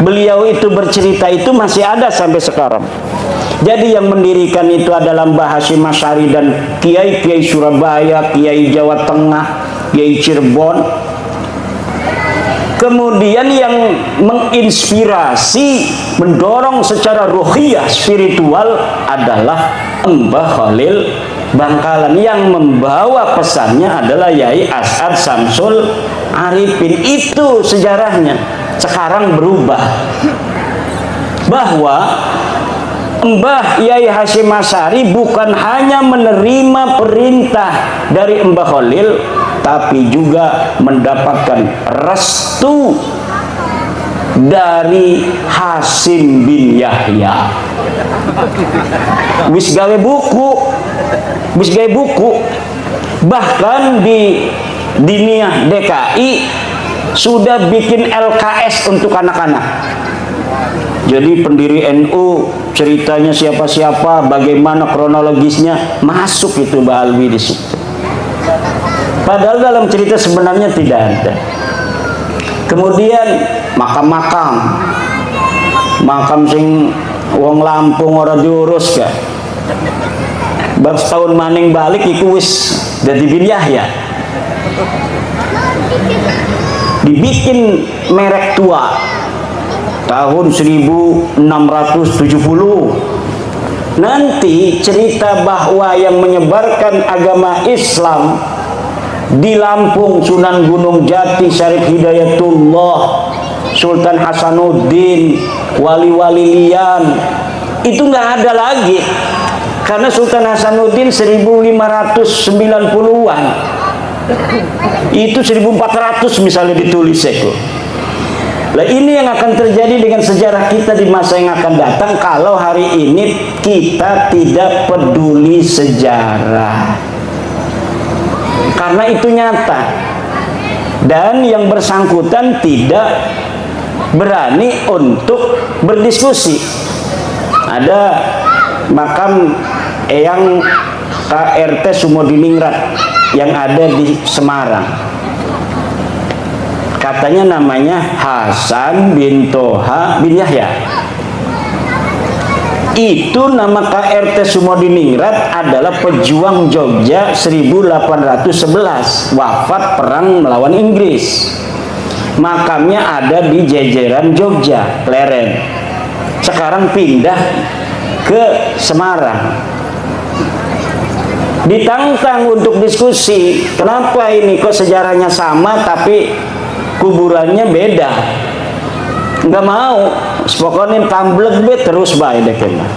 Beliau itu bercerita itu masih ada sampai sekarang. Jadi yang mendirikan itu adalah Mbah Hasyim Asy'ari dan kiai-kiai Surabaya, kiai Jawa Tengah, kiai Cirebon. Kemudian yang menginspirasi, mendorong secara ruhiyah spiritual adalah Mbah Khalil Bangkalan. Yang membawa pesannya adalah Yai As'ad Samsul Arifin. Itu sejarahnya. Sekarang berubah. Bahwa Mbah Yai Hasyim Asy'ari bukan hanya menerima perintah dari Mbah Khalil, tapi juga mendapatkan restu dari Hasim bin Yahya. Wis gawe buku, bahkan di Diniyah DKI sudah bikin LKS untuk anak-anak. Jadi pendiri NU ceritanya siapa-siapa, bagaimana kronologisnya, masuk itu Mbak Alwi di situ. Padahal dalam cerita sebenarnya tidak ada. Kemudian makam sing wong Lampung ora diurus kan. Bab setahun maning balik iku wis dadi bin Yahya. Dibikin merek tua tahun 1670. Nanti cerita bahwa yang menyebarkan agama Islam di Lampung, Sunan Gunung Jati, Syarif Hidayatullah, Sultan Hasanuddin, wali-wali lian, itu nggak ada lagi. Karena Sultan Hasanuddin 1590-an, itu 1400 misalnya ditulis itu. Nah, ini yang akan terjadi dengan sejarah kita di masa yang akan datang kalau hari ini kita tidak peduli sejarah. Karena itu nyata. Dan yang bersangkutan tidak berani untuk berdiskusi. Ada makam Eyang KRT Sumodiningrat yang ada di Semarang. Katanya namanya Hasan bin Toha bin Yahya. Itu nama KRT Sumodiningrat adalah pejuang Jogja 1811, wafat perang melawan Inggris. Makamnya ada di Jejeran Jogja, Pleren. Sekarang pindah ke Semarang. Ditantang untuk diskusi, kenapa ini kok sejarahnya sama tapi kuburannya beda? Nggak mau, pokoknya tamblek be terus baik deh kena.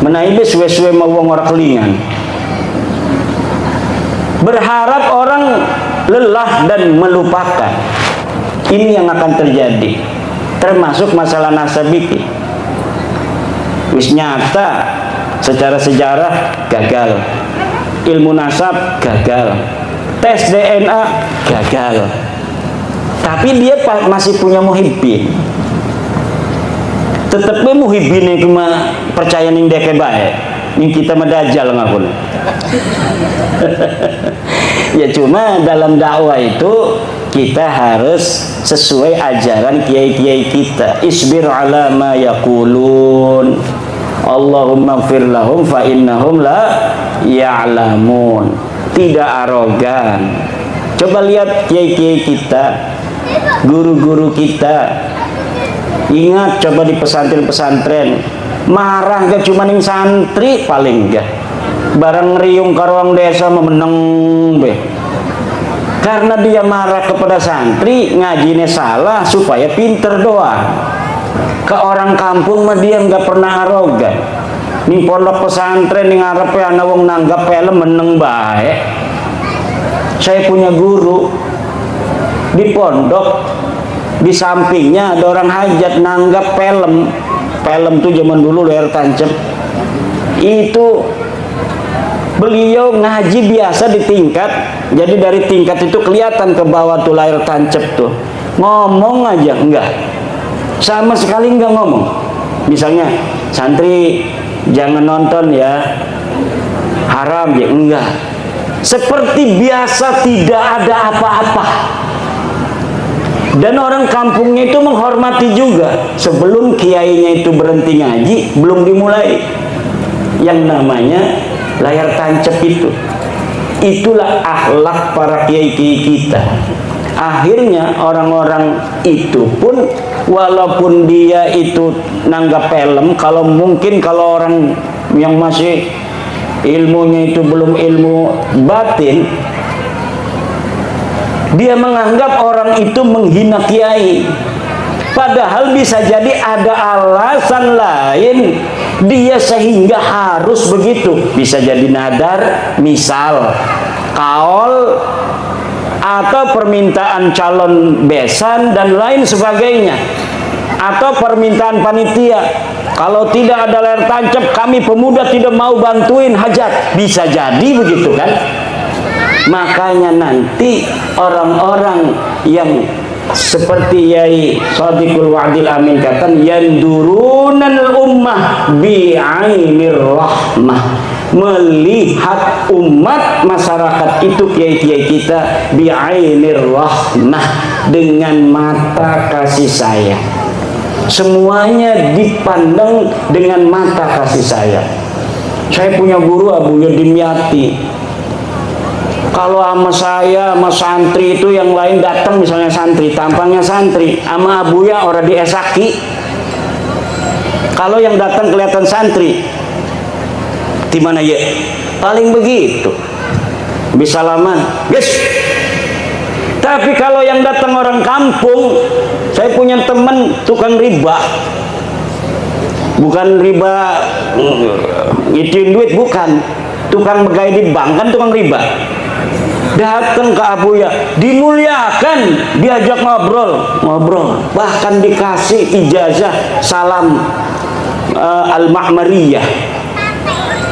Menaik be suwe-suwe mau wong ora kelingan. Berharap orang lelah dan melupakan. Ini yang akan terjadi. Termasuk masalah nasabiki. Wis nyata secara sejarah gagal. Ilmu nasab gagal. Tes DNA gagal. Tapi dia masih punya muhibbin. Tetepnya muhibbin cuma percaya ning deke bae. Ning kita medajal ngapun. Ya cuma dalam dakwah itu kita harus sesuai ajaran kiai-kiai kita. Isbir ala ma yaqulun. Allahumma ighfir lahum fa innahum la ya'lamun. Tidak arogan. Coba lihat kiai-kiai kita, guru-guru kita. Ingat coba di pesantren-pesantren marah gak cuma ning santri paling enggak. Barang ngeriung karuang desa memeneng be. Karena dia marah kepada santri, ngajinya salah supaya pinter doang. Ke orang kampung mah dia nggak pernah arogan. Ning pondok pesantren ning ngarepe ana wong nanggap film meneng bae. Saya punya guru di pondok, di sampingnya ada orang hajat nanggap film tuh zaman dulu layar tancap. Itu beliau ngaji biasa di tingkat, jadi dari tingkat itu kelihatan ke bawah tuh layar tancap tuh. Ngomong aja enggak, sama sekali enggak ngomong. Misalnya santri jangan nonton ya, haram ya, enggak. Seperti biasa tidak ada apa-apa. Dan orang kampungnya itu menghormati juga. Sebelum kiainya itu berhenti ngaji, belum dimulai yang namanya layar tancap itu. Itulah akhlak para kiai-kiai kita. Akhirnya orang-orang itu pun walaupun dia itu nanggap film, kalau mungkin kalau orang yang masih ilmunya itu belum ilmu batin, dia menganggap orang itu menghina kiai. Padahal bisa jadi ada alasan lain dia sehingga harus begitu. Bisa jadi nadar, misal kaul, atau permintaan calon besan dan lain sebagainya, atau permintaan panitia. Kalau tidak ada layar tancap, kami pemuda tidak mau bantuin hajat. Bisa jadi begitu kan? Makanya nanti orang-orang yang seperti Yai Shadiqul Wa'dil Amin kata, yandurunal ummah bi'ainir rahmah, melihat umat masyarakat itu kiai-kiai kita bi'ainir rahmah, dengan mata kasih sayang. Semuanya dipandang dengan mata kasih sayang. Saya punya guru Abu Dimyati. Kalau sama saya, sama santri itu yang lain datang, misalnya santri, tampangnya santri, sama abuya orang di esaki. Kalau yang datang kelihatan santri, di mana ya? Paling begitu. Bisa lama, guys. Tapi kalau yang datang orang kampung, saya punya teman tukang riba. Bukan riba ngituin duit, bukan. Tukang begai di bank kan tukang riba. Datang ke abuya, dimuliakan, diajak ngobrol. bahkan dikasih ijazah salam Al-Ma'mariyah.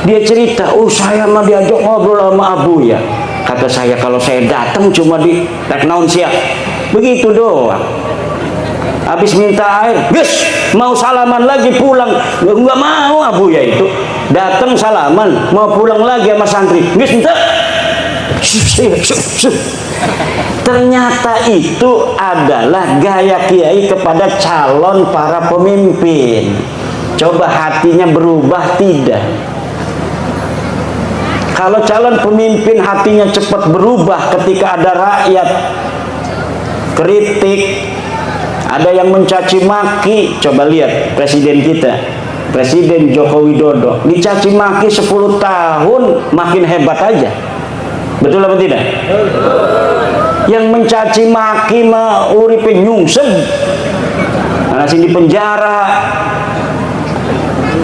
Dia cerita, oh saya mah diajak ngobrol sama Abu ya. Kata saya kalau saya datang cuma di teknaun siap, begitu doang. Habis minta air, yes, mau salaman lagi pulang, nggak mau Abu ya itu. Datang salaman, mau pulang lagi sama santri, yes minta. Ternyata itu adalah gaya kiai kepada calon para pemimpin. Coba hatinya berubah tidak? Kalau calon pemimpin hatinya cepat berubah ketika ada rakyat kritik, ada yang mencaci maki. Coba lihat presiden kita, Presiden Joko Widodo, dicaci maki 10 tahun makin hebat aja. Betul apa tidak? Yang mencaci maki mah uripe nyungsem, masih di penjara,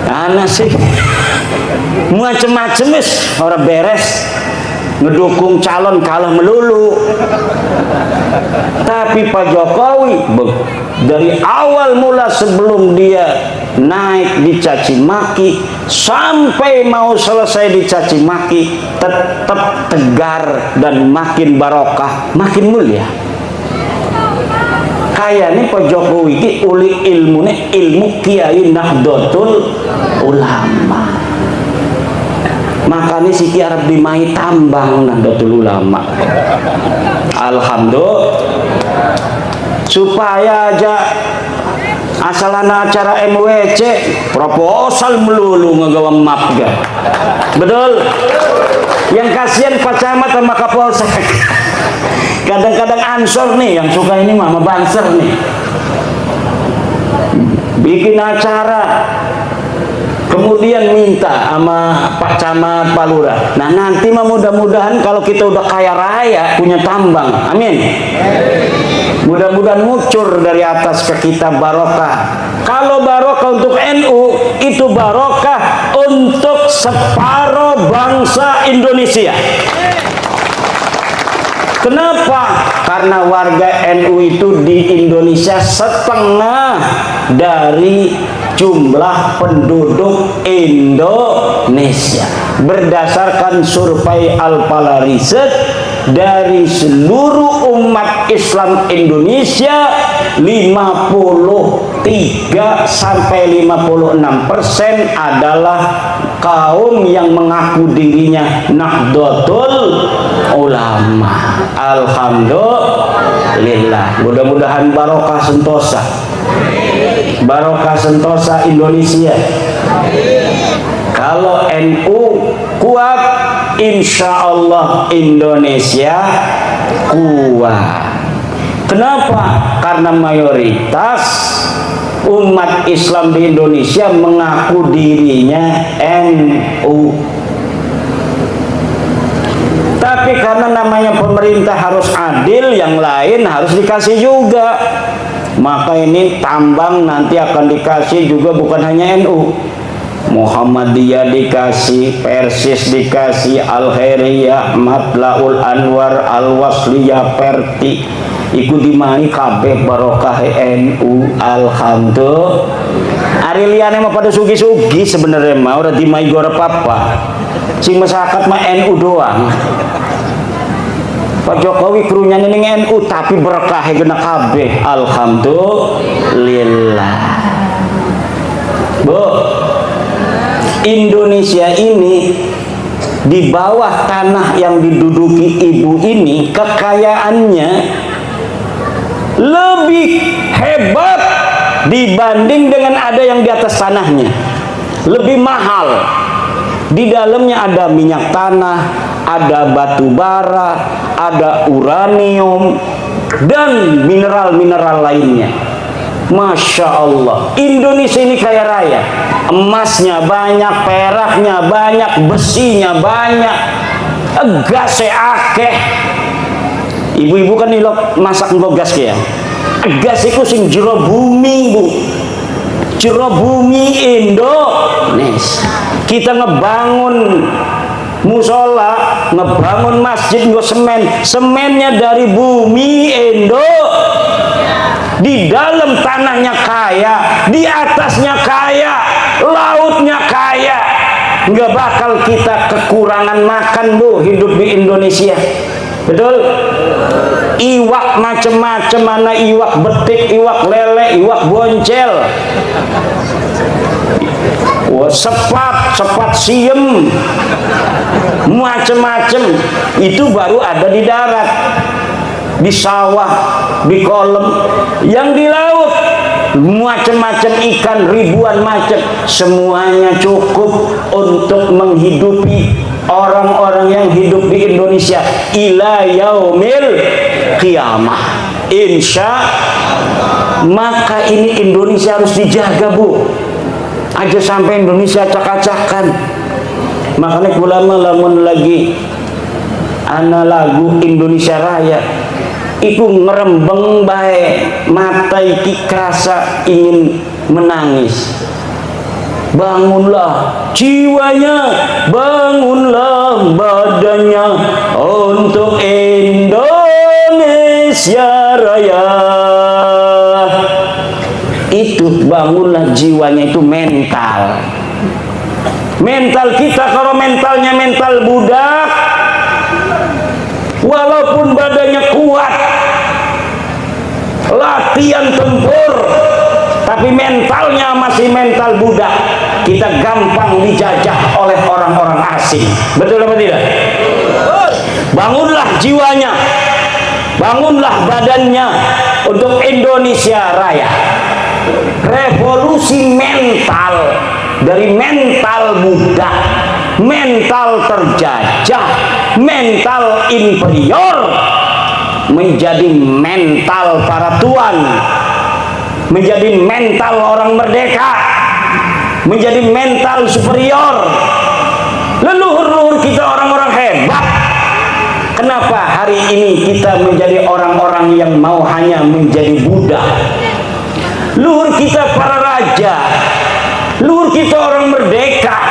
anak sih macem-macem wis orang beres, ngedukung calon kalah melulu. Tapi Pak Jokowi dari awal mula sebelum dia naik dicaci maki sampai mau selesai dicaci maki tetap tegar dan makin barokah, makin mulia. Kayaknya Pak Jokowi ini uli ilmu Kiai Nahdlatul Ulama. Makanya si Kiai Arab dimai tambang Nahdlatul Ulama. Alhamdulillah, supaya aja asalana acara MWC proposal melulu ngegawang map ga. Betul. Yang kasihan Pak Camat sama Kapolsek. Kadang-kadang ansor nih yang suka ini mama banser nih, bikin acara kemudian minta sama Pak Camat, Pak Lurah. Nah nanti mah mudah-mudahan kalau kita udah kaya raya punya tambang, amin, mudah-mudahan ngucur dari atas ke kita barokah. Kalau barokah untuk NU, itu barokah untuk separuh bangsa Indonesia. Kenapa? Karena warga NU itu di Indonesia setengah dari jumlah penduduk Indonesia. Berdasarkan survei Al-Pala Riset, dari seluruh umat Islam Indonesia 53 sampai 56% adalah kaum yang mengaku dirinya Nahdlatul Ulama. Alhamdulillah, mudah-mudahan barokah sentosa, barokah sentosa Indonesia. Kalau NU kuat, insya Allah Indonesia kuat. Kenapa? Karena mayoritas umat Islam di Indonesia mengaku dirinya NU. Tapi karena namanya pemerintah harus adil, yang lain harus dikasih juga. Maka ini tambang nanti akan dikasih juga, bukan hanya NU. Muhammadiyah dikasih, Persis dikasih, Al-Khairiyah, Matlaul Anwar, Al-Wasliyah, Perti, ikut dimani kabeh barokah NU. Alhamdulillah. Ariliane mah pada sugi-sugi sebenarnya mah udah dimai gora papa. Sing masyarakat mah NU doang. Pak Jokowi krunya ning NU tapi berkah gena kabeh. Alhamdulillah. Bu, Indonesia ini di bawah tanah yang diduduki ibu ini kekayaannya lebih hebat dibanding dengan ada yang di atas tanahnya. Lebih mahal. Di dalamnya ada minyak tanah, ada batu bara, ada uranium dan mineral-mineral lainnya. Masya Allah, Indonesia ini kaya raya. Emasnya banyak, peraknya banyak, besinya banyak, gasnya akeh. Ibu-ibu kan ilok masak nggo gas ya. Gas itu sing jero bumi, Bu. Jero bumi Indonesia. Kita ngebangun musola, ngebangun masjid nggo semen. Semennya dari bumi Indonesia. di dalam tanahnya kaya, di atasnya kaya, lautnya kaya. Nggak bakal kita kekurangan makan, Bu, hidup di Indonesia. Betul? Iwak macam-macam, mana iwak betik, iwak lele, iwak boncel, sepat siem, macam-macam. Itu baru ada di darat, di sawah, di kolam. Yang di laut macam-macam ikan, ribuan macam, semuanya cukup untuk menghidupi orang-orang yang hidup di Indonesia ila yaumil qiyamah, insya. Maka ini Indonesia harus dijaga, Bu. Aja sampai Indonesia acak-acakan. Makanya ulama lamun lagi ana lagu Indonesia Raya iku ngerembeng bae, mata iki kerasa ingin menangis. Bangunlah jiwanya, bangunlah badannya untuk Indonesia Raya. Itu bangunlah jiwanya, itu mental. Mental kita, kalau mentalnya mental budak, walaupun badannya kuat, latihan tempur, tapi mentalnya masih mental budak, kita gampang dijajah oleh orang-orang asing. Betul apa tidak? Bangunlah jiwanya, bangunlah badannya untuk Indonesia Raya. Revolusi mental, dari mental budak, mental terjajah, mental inferior, menjadi mental para tuan, menjadi mental orang merdeka, menjadi mental superior. Leluhur-leluhur kita orang-orang hebat. Kenapa hari ini kita menjadi orang-orang yang mau hanya menjadi budak? Luhur kita para raja, luhur kita orang merdeka.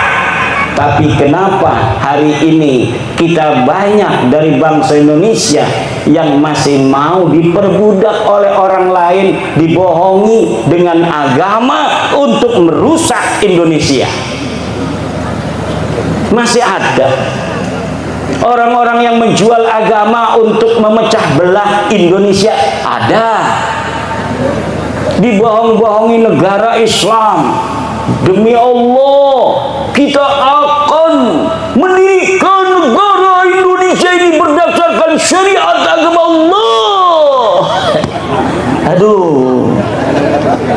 Tapi kenapa hari ini kita banyak dari bangsa Indonesia yang masih mau diperbudak oleh orang lain, dibohongi dengan agama untuk merusak Indonesia? Masih ada orang-orang yang menjual agama untuk memecah belah Indonesia. Ada. Dibohong-bohongi negara Islam. Demi Allah, kita akan mendirikan negara Indonesia ini berdasarkan syariat agama Allah. Aduh,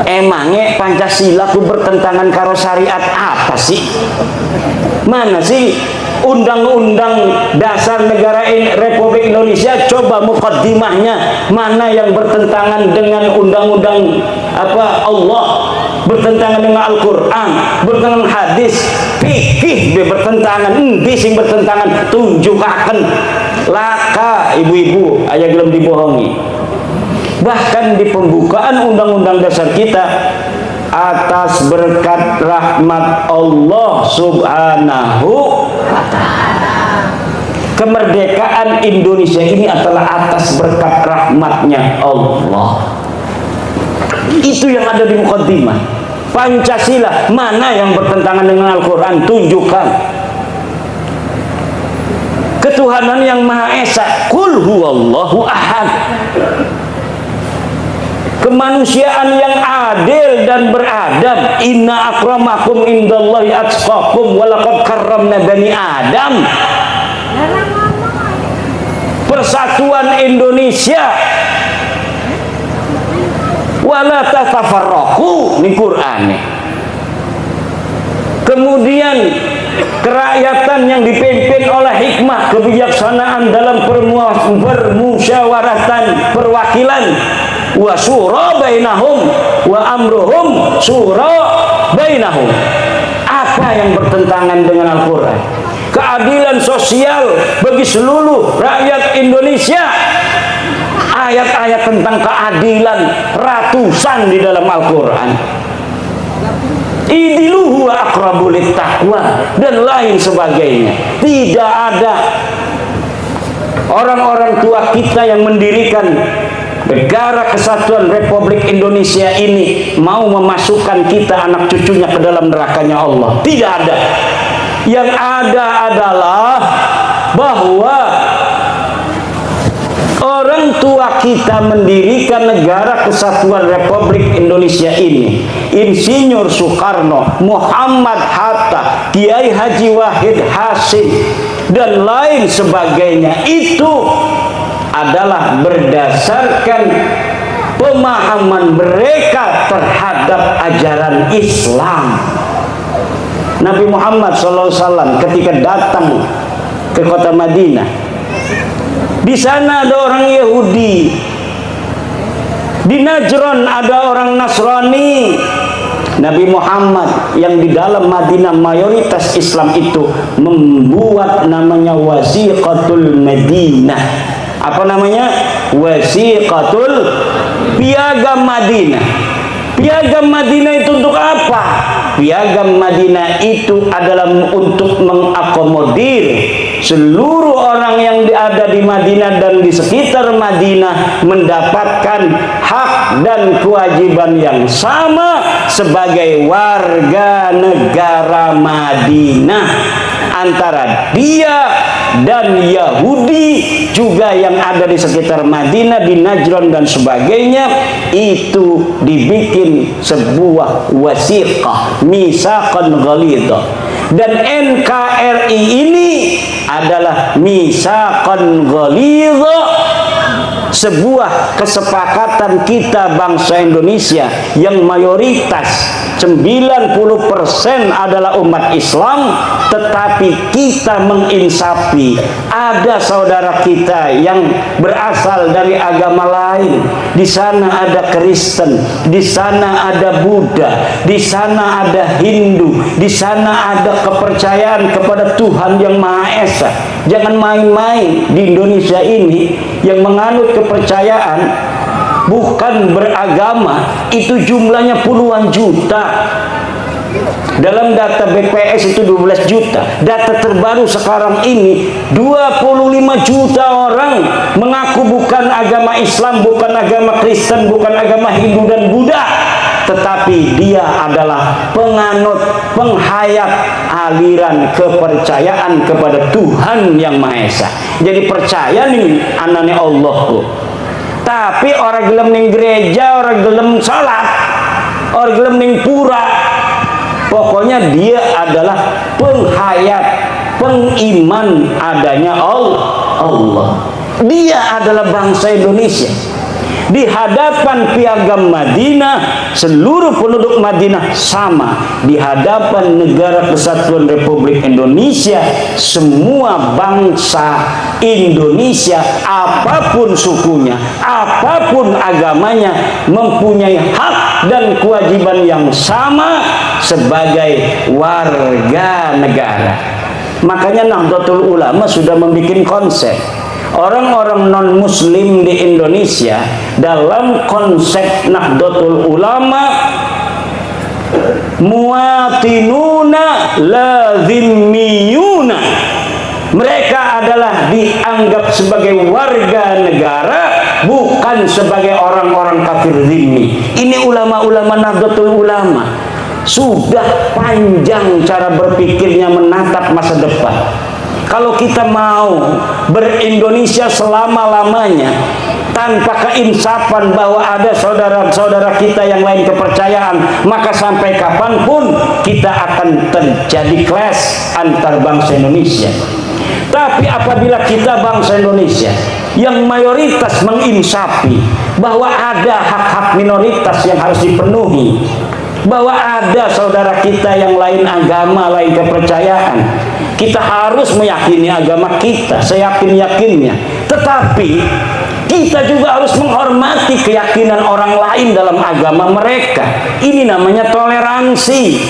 emangnya Pancasila itu bertentangan karo syariat apa sih? Mana sih undang-undang dasar negara Republik Indonesia? Coba mukaddimahnya mana yang bertentangan dengan undang-undang apa Allah, bertentangan dengan Al-Quran, bertentangan hadis, fikih bertentangan, sing bertentangan, tunjukkan. Laka ibu-ibu aya gelem dibohongi. Bahkan di pembukaan undang-undang dasar kita, atas berkat rahmat Allah subhanahu wa ta'ala, kemerdekaan Indonesia ini adalah atas berkat rahmatnya Allah. Itu yang ada di mukaddimah. Pancasila mana yang bertentangan dengan Al-Quran? Tunjukkan. Ketuhanan yang Maha Esa, Qul huwallahu ahad. Kemanusiaan yang adil dan beradab, inna akramakum indallahi atqakum walaqad karramna bani Adam. Persatuan Indonesia, wala tatafarraqu, ini Quran. Kemudian kerakyatan yang dipimpin oleh hikmah, kebijaksanaan dalam permusyawaratan perwakilan, wa syura bainahum wa amruhum syura bainahum. Apa yang bertentangan dengan Al-Quran? Keadilan sosial bagi seluruh rakyat Indonesia. Ayat-ayat tentang keadilan ratusan di dalam Al-Quran. Idilu huwa aqrabu littaqwa dan lain sebagainya. Tidak ada orang-orang tua kita yang mendirikan negara kesatuan Republik Indonesia ini mau memasukkan kita anak cucunya ke dalam nerakanya Allah. Tidak ada. Yang ada adalah bahwa orang tua kita mendirikan negara kesatuan Republik Indonesia ini, Insinyur Soekarno, Muhammad Hatta, Kiai Haji Wahid Hasyim, dan lain sebagainya, itu adalah berdasarkan pemahaman mereka terhadap ajaran Islam. Nabi Muhammad SAW ketika datang ke kota Madinah, di sana ada orang Yahudi, di Najran ada orang Nasrani. Nabi Muhammad yang di dalam Madinah mayoritas Islam itu membuat namanya Wasiqatul Madinah. Apa namanya? Wasiqatul Piagam Madinah. Piagam Madinah itu untuk apa? Piagam Madinah itu adalah untuk mengakomodir seluruh orang yang ada di Madinah dan di sekitar Madinah mendapatkan hak dan kewajiban yang sama sebagai warga negara Madinah. Antara dia dan Yahudi juga yang ada di sekitar Madinah, di Najran dan sebagainya, itu dibikin sebuah wasiqah, misaqan ghalidha. Dan NKRI ini adalah misaqan ghalidha, sebuah kesepakatan kita bangsa Indonesia yang mayoritas 90% adalah umat Islam, tetapi kita menginsafi ada saudara kita yang berasal dari agama lain. Di sana ada Kristen, di sana ada Buddha, di sana ada Hindu, di sana ada kepercayaan kepada Tuhan yang Maha Esa. Jangan main-main di Indonesia ini yang menganut kepercayaan bukan beragama itu jumlahnya puluhan juta. Dalam data BPS itu 12 juta. Data terbaru sekarang ini 25 juta orang mengaku bukan agama Islam, bukan agama Kristen, bukan agama Hindu dan Buddha, tetapi dia adalah penganut, penghayat aliran kepercayaan kepada Tuhan yang Maha Esa. Jadi percaya nih anaknya Allah tuh. Tapi orang gelem ning gereja, orang gelem salat, orang gelem ning pura, pokoknya dia adalah penghayat, pengiman adanya Allah. Dia adalah bangsa Indonesia. Di hadapan Piagam Madinah, seluruh penduduk Madinah sama. Di hadapan negara kesatuan Republik Indonesia, semua bangsa Indonesia, apapun sukunya, apapun agamanya, mempunyai hak dan kewajiban yang sama sebagai warga negara. Makanya Nahdlatul Ulama sudah membuat konsep. Orang-orang non-muslim di Indonesia dalam konsep Nahdlatul Ulama, muatinuna lazimmiyuna, mereka adalah dianggap sebagai warga negara, bukan sebagai orang-orang kafir zimmi. Ini ulama-ulama Nahdlatul Ulama sudah panjang cara berpikirnya menatap masa depan. Kalau kita mau berindonesia selama-lamanya tanpa keinsapan bahwa ada saudara-saudara kita yang lain kepercayaan, maka sampai kapanpun kita akan terjadi clash antar bangsa Indonesia. Tapi apabila kita bangsa Indonesia yang mayoritas menginsafi bahwa ada hak-hak minoritas yang harus dipenuhi, bahwa ada saudara kita yang lain agama, lain kepercayaan, kita harus meyakini agama kita seyakin-yakinnya, tetapi kita juga harus menghormati keyakinan orang lain dalam agama mereka. Ini namanya toleransi.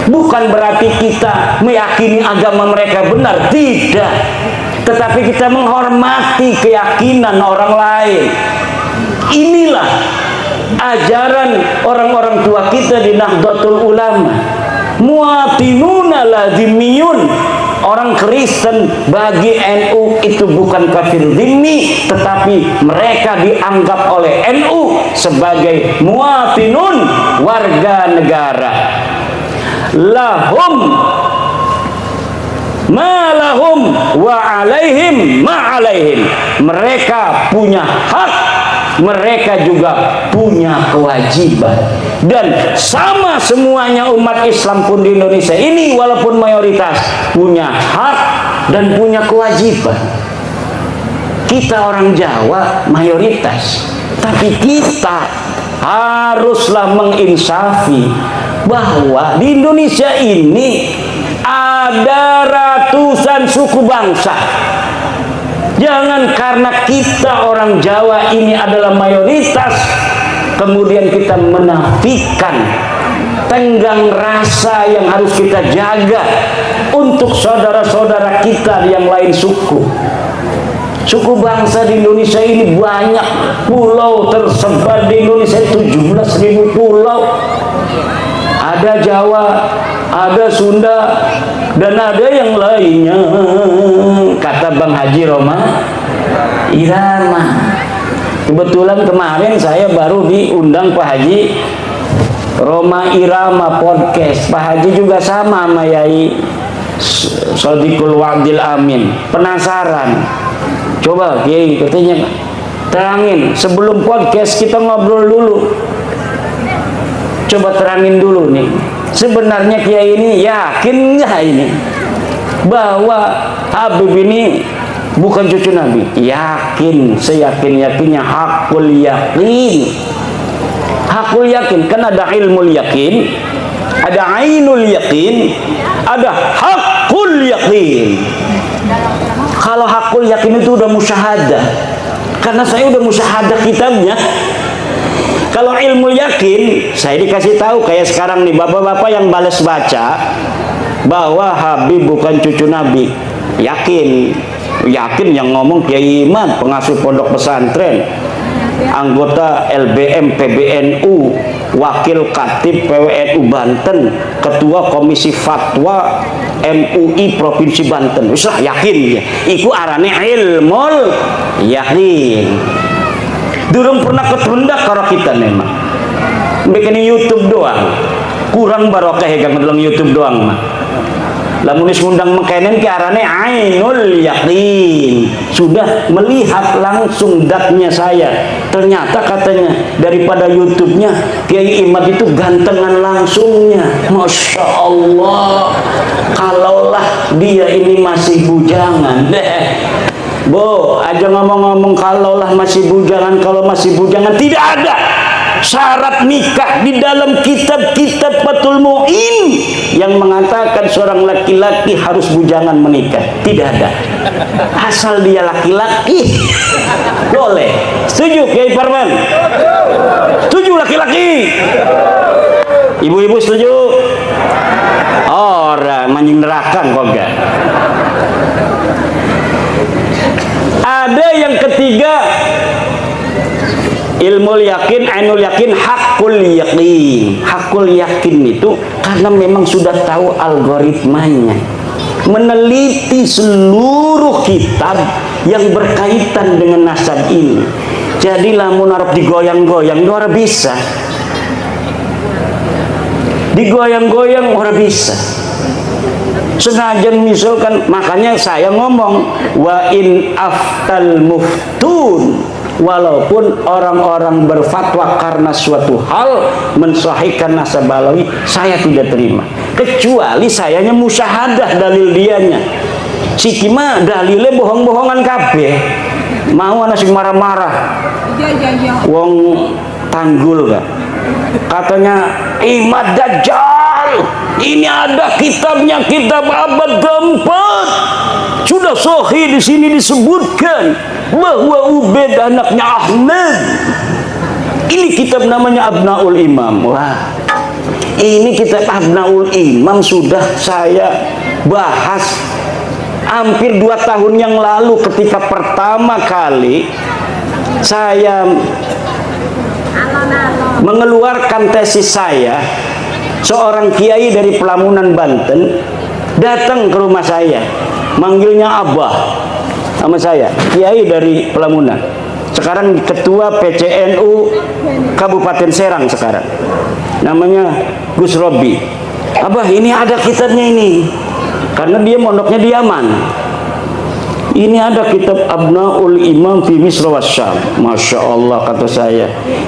Bukan berarti kita meyakini agama mereka benar, tidak, tetapi kita menghormati keyakinan orang lain. Inilah ajaran orang-orang tua kita di Nahdlatul Ulama. Muatinuna lazimiyun, orang Kristen bagi NU itu bukan kafir zimmi, tetapi mereka dianggap oleh NU sebagai muwatinun, warga negara. Lahum ma lahum wa alaihim ma alaihim. Mereka punya hak, mereka juga punya kewajiban. Dan sama semuanya umat Islam pun di Indonesia ini walaupun mayoritas punya hak dan punya kewajiban. Kita orang Jawa mayoritas, tapi kita haruslah menginsafi bahwa di Indonesia ini ada ratusan suku bangsa. Jangan karena kita orang Jawa ini adalah mayoritas, kemudian kita menafikan tenggang rasa yang harus kita jaga untuk saudara-saudara kita yang lain suku. Suku bangsa di Indonesia ini banyak, pulau tersebar di Indonesia 17.000 pulau. Ada Jawa, ada Sunda, dan ada yang lainnya. Kata Bang Haji Roma Irama. Kebetulan kemarin saya baru diundang Pak Haji Roma Irama podcast. Pak Haji juga sama sama Yai Sodikul Wadil Amin. Penasaran? Coba Kiai katanya terangin sebelum podcast, kita ngobrol dulu. Coba terangin dulu nih, sebenarnya Kiai ini yakin nggak ini bahwa Habib ini bukan cucu Nabi? Yakin, seyakin-yakinnya, hakul yakin. Hakul yakin, kan ada ilmul yakin, ada ainul yakin, ada hakul yakin. Kalau hakul yakin itu udah musyahadah, karena saya udah musyahadah kitabnya. Kalau ilmu yakin, saya dikasih tahu kayak sekarang nih, bapak-bapak yang balas baca bahwa Habib bukan cucu Nabi. Yakin, yakin yang ngomong Kiai Iman, pengasuh pondok pesantren, anggota LBM PBNU, wakil katib PWNU Banten, ketua komisi fatwa MUI Provinsi Banten. Usah yakin ya. Iku arane ilmul yakin. Durung pernah ketundak karo kita memang. Bikin YouTube doang. Kurang barokah ya dalam YouTube doang mah. Lamun ngundang mengkenen ke arane ainul yakin. Sudah melihat langsung datnya saya. Ternyata katanya daripada YouTube-nya Kiai Imad itu gantengan langsungnya. Masya Allah. Kalaulah dia ini masih bujangan deh. Bu, aja ngomong-ngomong kalaulah masih bujangan, kalau masih bujangan tidak ada syarat nikah di dalam kitab-kitab Fathul Mu'in yang mengatakan seorang laki-laki harus bujangan menikah. Tidak ada. Asal dia laki-laki boleh. Setuju Kiai Parman? Setuju laki-laki? Ibu-ibu setuju? Orang manjing neraka kok enggak. Ada yang ketiga, ilmu yakin, ainul yakin, hakul yakin. Hakul yakin itu karena memang sudah tahu algoritmanya, meneliti seluruh kitab yang berkaitan dengan nasab ini. Jadi lamun arep digoyang-goyang ora bisa, digoyang-goyang ora bisa. Senajan misalkan, makanya saya ngomong wa in aftal muftun, walaupun orang-orang berfatwa karena suatu hal mensahihkan nasab balawi, saya tidak terima kecuali sayanya musyahadah dalil dianya. Sikima dalilnya bohong-bohongan kabeh. Mau anak sing marah-marah wong tanggul kan katanya Imad Dajjal. Ini ada kitabnya, kitab abad keempat. Sudah sahih di sini disebutkan bahwa Ubaid anaknya Ahmad. Ini kitab namanya Abnaul Imam. Wah, ini kitab Abnaul Imam sudah saya bahas hampir 2 tahun yang lalu ketika pertama kali saya mengeluarkan tesis saya. Seorang kiai dari Pelamunan Banten datang ke rumah saya, manggilnya Abah sama saya, kiai dari Pelamunan, sekarang ketua PCNU Kabupaten Serang sekarang, namanya Gus Robi. Abah, ini ada kitabnya ini, karena dia mondoknya di Yaman. Ini ada kitab Abnaul Imam fi Misr wa Syam. Masya Allah, kata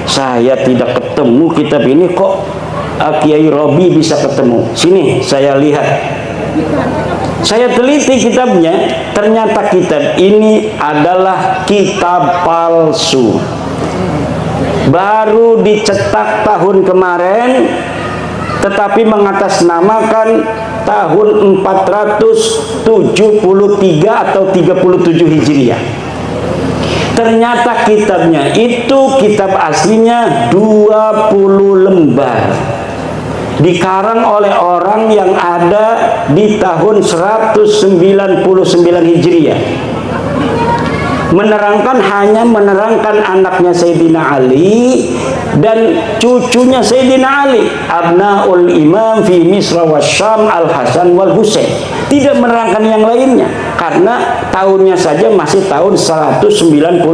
saya tidak ketemu kitab ini, kok Kiai Robi bisa ketemu. Sini saya lihat, saya teliti kitabnya, ternyata kitab ini adalah kitab palsu, baru dicetak tahun kemarin, tetapi mengatasnamakan tahun 473 atau 37 Hijriah. Ternyata kitabnya itu, kitab aslinya 20 lembar, dikarang oleh orang yang ada di tahun 199 Hijriah. Hanya menerangkan anaknya Sayyidina Ali dan cucunya Sayyidina Ali, Abnaul Imam fi Misr wa Syam Al-Hasan wal Husain. Tidak menerangkan yang lainnya, karena tahunnya saja masih tahun 199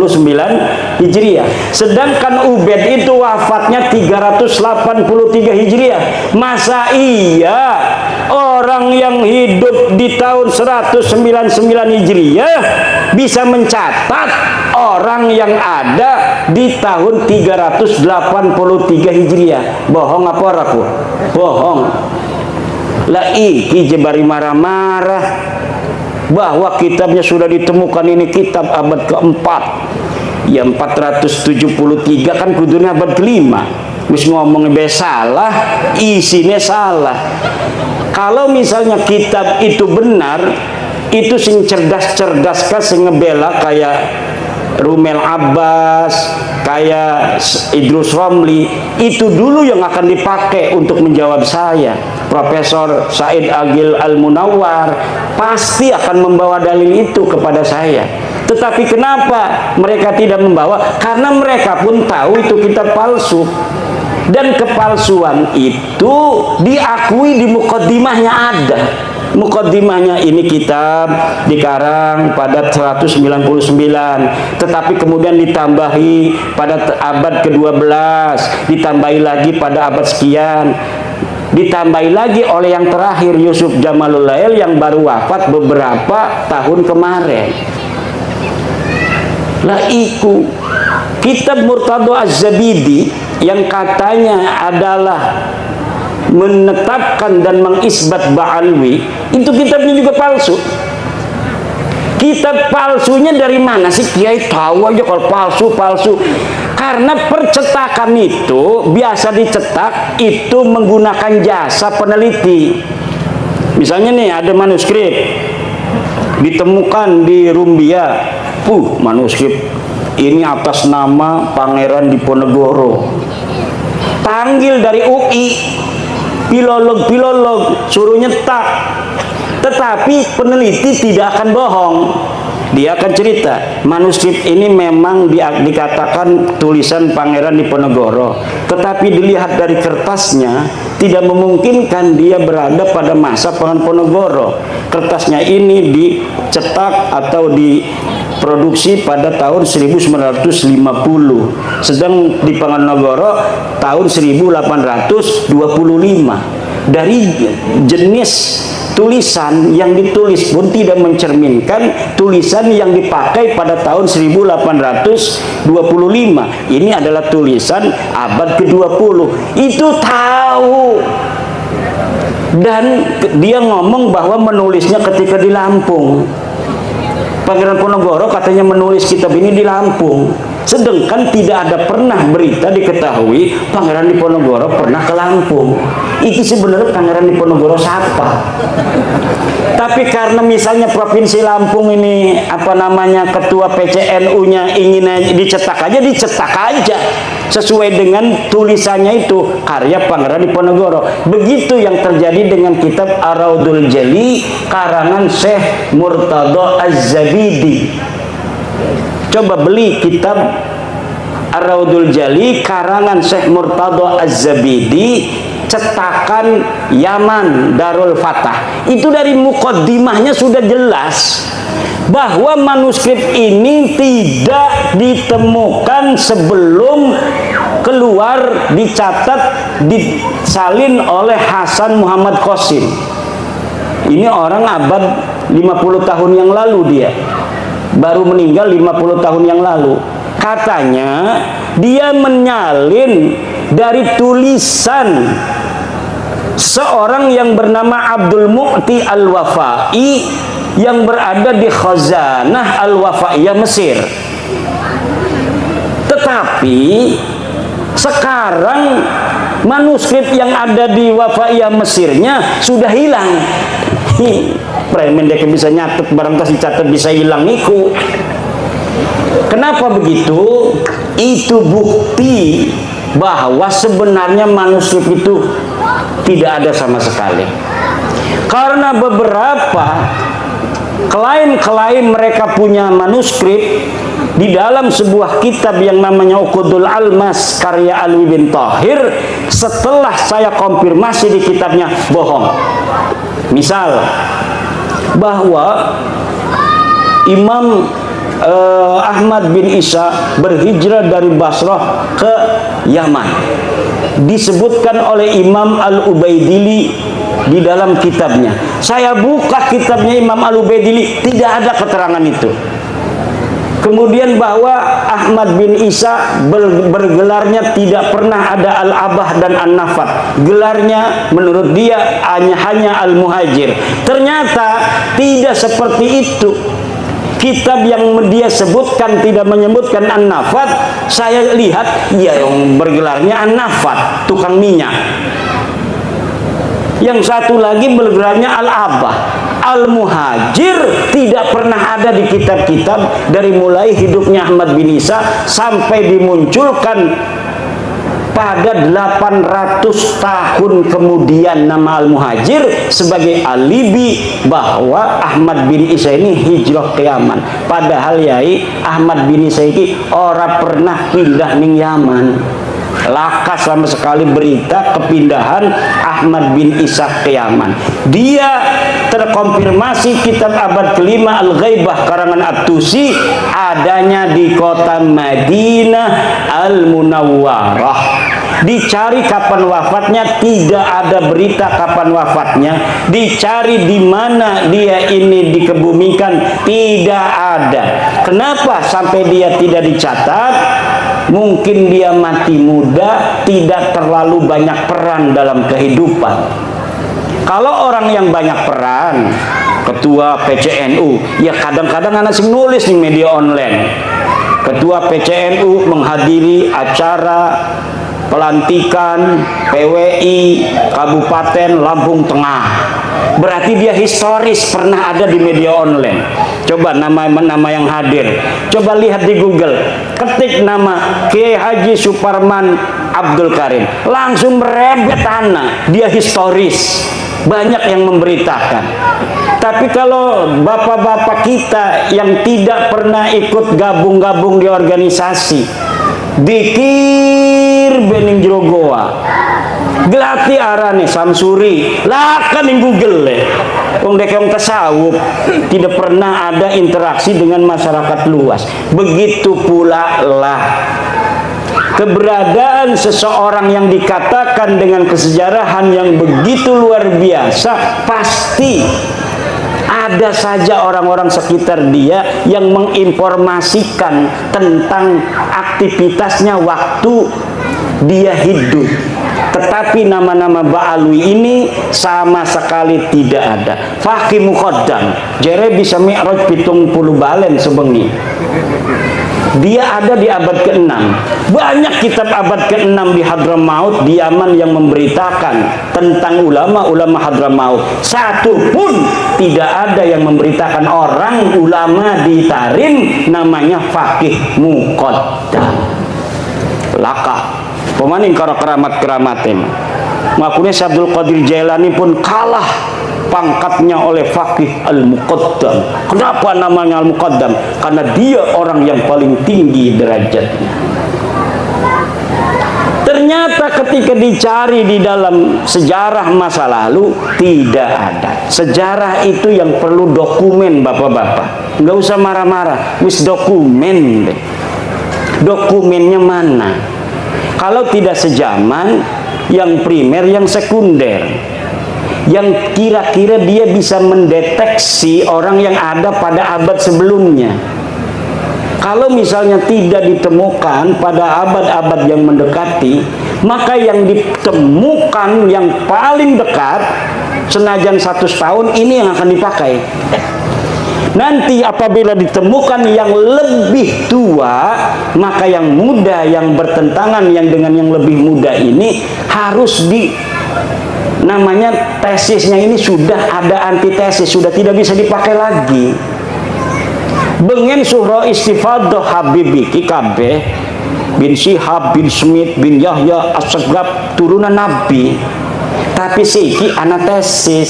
Hijriah. Sedangkan Ubaid itu wafatnya 383 Hijriah. Masa iya orang yang hidup di tahun 199 Hijriah bisa mencatat orang yang ada di tahun 383 Hijriah? Bohong apa aku? Bohong. Lah iki jebari marah-marah bahwa kitabnya sudah ditemukan, ini kitab abad keempat, ya 473 kan kudurnya abad kelima. Wis ngomongnya salah, isinya salah. Kalau misalnya kitab itu benar, itu sing cerdas-cerdas kan sing ngebela kayak Rumel Abbas, kayak Idrus Romli, itu dulu yang akan dipakai untuk menjawab saya. Profesor Said Agil Al-Munawwar pasti akan membawa dalil itu kepada saya. Tetapi kenapa mereka tidak membawa? Karena mereka pun tahu itu kitab palsu. Dan kepalsuan itu diakui di mukaddimahnya ada. Mukaddimahnya ini kitab dikarang pada 199, tetapi kemudian ditambahi pada abad ke-12, ditambahi lagi pada abad sekian, ditambahi lagi oleh yang terakhir Yusuf Jamalul Lail yang baru wafat beberapa tahun kemarin. Lah iku kitab Murtadha Az-Zabidi yang katanya adalah menetapkan dan mengisbat Ba'alwi, itu kitabnya juga palsu. Kitab palsunya dari mana sih? Kiai tahu aja kalau palsu. Karena percetakan itu biasa dicetak itu menggunakan jasa peneliti. Misalnya nih ada manuskrip ditemukan di Rumbia, manuskrip ini atas nama Pangeran Diponegoro, panggil dari UI, filolog suruh nyetak. Tetapi peneliti tidak akan bohong, dia akan cerita manuskrip ini memang dikatakan tulisan Pangeran Diponegoro, tetapi dilihat dari kertasnya tidak memungkinkan dia berada pada masa Diponegoro. Kertasnya ini dicetak atau diproduksi pada tahun 1950, sedang di Diponegoro tahun 1825. Dari jenis tulisan yang ditulis pun tidak mencerminkan tulisan yang dipakai pada tahun 1825. Ini adalah tulisan abad ke-20. Itu tahu. Dan dia ngomong bahwa menulisnya ketika di Lampung. Pangeran Diponegoro katanya menulis kitab ini di Lampung. Sedangkan tidak ada pernah berita diketahui Pangeran Diponegoro pernah ke Lampung. Itu sebenarnya Pangeran Diponegoro siapa? Tapi karena misalnya Provinsi Lampung ini ketua PCNU-nya ingin dicetak aja sesuai dengan tulisannya itu karya Pangeran Diponegoro. Begitu yang terjadi dengan kitab Ar-Raudul Jali karangan Syekh Murtadha Az-Zabidi. Coba beli kitab Ar-Raudul Jali karangan Syekh Murtadha Az-Zabidi, cetakan Yaman Darul Fatah. Itu dari muqaddimahnya sudah jelas bahwa manuskrip ini tidak ditemukan sebelum keluar, dicatat, disalin oleh Hasan Muhammad Qasim. Ini orang abad 50 tahun yang lalu, dia baru meninggal 50 tahun yang lalu. Katanya dia menyalin dari tulisan seorang yang bernama Abdul Mu'ti Al-Wafai yang berada di Khazanah Al-Wafaiyah Mesir. Tetapi sekarang manuskrip yang ada di Wafaiyah Mesirnya sudah hilang. Premen dia bisa nyatet, barang kasih catat bisa hilang iku. Kenapa begitu? Itu bukti bahwa sebenarnya manuskrip itu tidak ada sama sekali. Karena beberapa klaim mereka punya manuskrip di dalam sebuah kitab yang namanya Uqudul Almas karya Alwi bin Thahir, setelah saya konfirmasi di kitabnya bohong. Misal bahwa Imam Ahmad bin Isa berhijrah dari Basrah ke Yaman, disebutkan oleh Imam Al-Ubaidili di dalam kitabnya. Saya buka kitabnya Imam Al-Ubaidili, tidak ada keterangan itu. Kemudian bahwa Ahmad bin Isa bergelarnya tidak pernah ada Al-Abah dan An-Nafat. Gelarnya menurut dia hanya Al-Muhajir. Ternyata tidak seperti itu. Kitab yang dia sebutkan tidak menyebutkan An-Nafat. Saya lihat ya yang bergelarnya An-Nafat, tukang minyak. Yang satu lagi bergelarnya Al-Abah. Al-Muhajir tidak pernah ada di kitab-kitab dari mulai hidupnya Ahmad bin Isa sampai dimunculkan pada 800 tahun kemudian nama Al-Muhajir sebagai alibi bahwa Ahmad bin Isa ini hijrah ke Yaman. Padahal yai Ahmad bin Isa ini orang pernah pindah ning Yaman. Laka sama sekali berita kepindahan Ahmad bin Isa ke Yaman. Dia terkonfirmasi kitab abad kelima Al-Ghaibah karangan At-Tusi adanya di kota Madinah Al-Munawwarah. Dicari kapan wafatnya, tidak ada berita kapan wafatnya. Dicari di mana dia ini dikebumikan, tidak ada. Kenapa sampai dia tidak dicatat? Mungkin dia mati muda, tidak terlalu banyak peran dalam kehidupan. Kalau orang yang banyak peran, ketua PCNU, ya kadang-kadang anak sing nulis di media online. Ketua PCNU menghadiri acara pelantikan PWI Kabupaten Lampung Tengah. Berarti dia historis pernah ada di media online. Coba nama yang hadir. Coba lihat di Google. Ketik nama Kiai Haji Suparman Abdul Karim. Langsung merebet anak. Dia historis. Banyak yang memberitakan. Tapi kalau bapak-bapak kita yang tidak pernah ikut gabung-gabung di organisasi, dikir bening jerogoa, gelati arane Samsuri, lakan yang Google le. Wong dek yang tasawuf tidak pernah ada interaksi dengan masyarakat luas. Begitu pula lah keberadaan seseorang yang dikatakan dengan kesejarahan yang begitu luar biasa, pasti ada saja orang-orang sekitar dia yang menginformasikan tentang aktivitasnya waktu dia hidup. Tetapi nama-nama Ba'alwi ini sama sekali tidak ada. Faqih Muqaddam jere bisa mi'raj 70 balen sebengi. Dia ada di abad ke-6. Banyak kitab abad ke-6 di Hadramaut, di Yaman yang memberitakan tentang ulama-ulama Hadramaut. Satu pun tidak ada yang memberitakan orang ulama di Tarim namanya Faqih Muqaddam. Laka pemaning karo keramat-keramatin. Makanya Abdul Qadir Jailani pun kalah pangkatnya oleh Faqih Al-Muqaddam. Kenapa namanya Al-Muqaddam? Karena dia orang yang paling tinggi derajatnya. Ternyata ketika dicari di dalam sejarah masa lalu, tidak ada. Sejarah itu yang perlu dokumen, bapak-bapak. Nggak usah marah-marah, wis dokumen deh. Dokumennya mana? Kalau tidak sejaman, yang primer, yang sekunder, yang kira-kira dia bisa mendeteksi orang yang ada pada abad sebelumnya. Kalau misalnya tidak ditemukan pada abad-abad yang mendekati, maka yang ditemukan yang paling dekat, senajan 100 tahun, ini yang akan dipakai. Nanti apabila ditemukan yang lebih tua, maka yang muda, yang bertentangan yang dengan yang lebih muda ini harus namanya tesisnya ini sudah ada antitesis, sudah tidak bisa dipakai lagi. Bengen surah istifadah Habib iki kabeh bin Syihab bin Smith bin Yahya As-Sagab turunan Nabi, tapi siki anatesis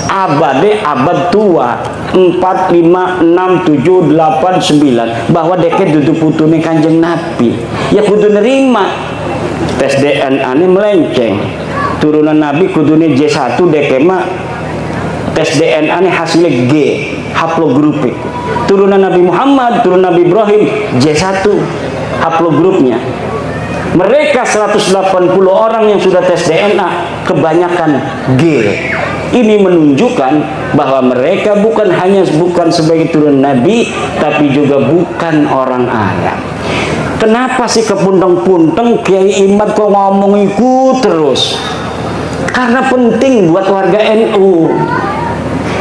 abade abad tua 4, 5, 6, 7, 8, 9 bahwa deket duduk putune Kanjeng Nabi, ya kudu nerima. Tes DNA ini melenceng, turunan Nabi kudune J1, dekema tes DNA ini hasilnya G, haplogrupik. Turunan Nabi Muhammad, turunan Nabi Ibrahim, J1 haplogrupnya. Mereka 180 orang yang sudah tes DNA, kebanyakan G. Ini menunjukkan bahwa mereka bukan sebagai turunan Nabi, tapi juga bukan orang Arab. Kenapa sih kepunteng-punteng Kiai Imad kok ngomong itu terus? Karena penting buat warga NU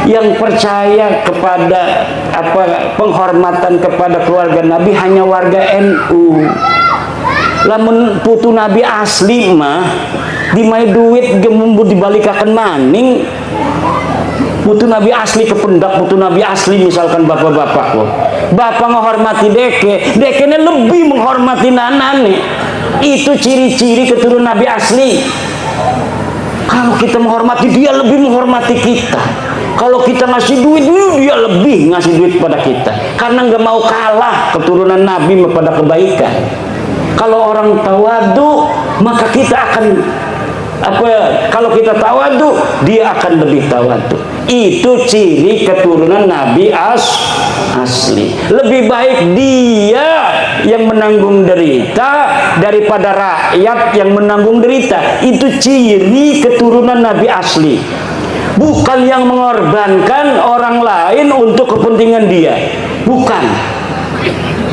yang percaya kepada penghormatan kepada keluarga Nabi hanya warga NU. Lamun putu Nabi asli mah dimai duit gemumbu dibalikakan maning. Putu Nabi asli kependak, putu Nabi asli misalkan bapak-bapak kok. Bapak menghormati dekene lebih menghormati nanane. Itu ciri-ciri keturunan Nabi asli. Kalau kita menghormati dia, lebih menghormati kita. Kalau kita ngasih duit, dia lebih ngasih duit pada kita. Karena nggak mau kalah keturunan Nabi pada kebaikan. Kalau orang tawadu, maka kita akan kalau kita tawadu, dia akan lebih tawadu. Itu ciri keturunan Nabi asli. Lebih baik dia yang menanggung derita daripada rakyat yang menanggung derita. Itu ciri keturunan Nabi asli. Bukan yang mengorbankan orang lain untuk kepentingan dia. Bukan.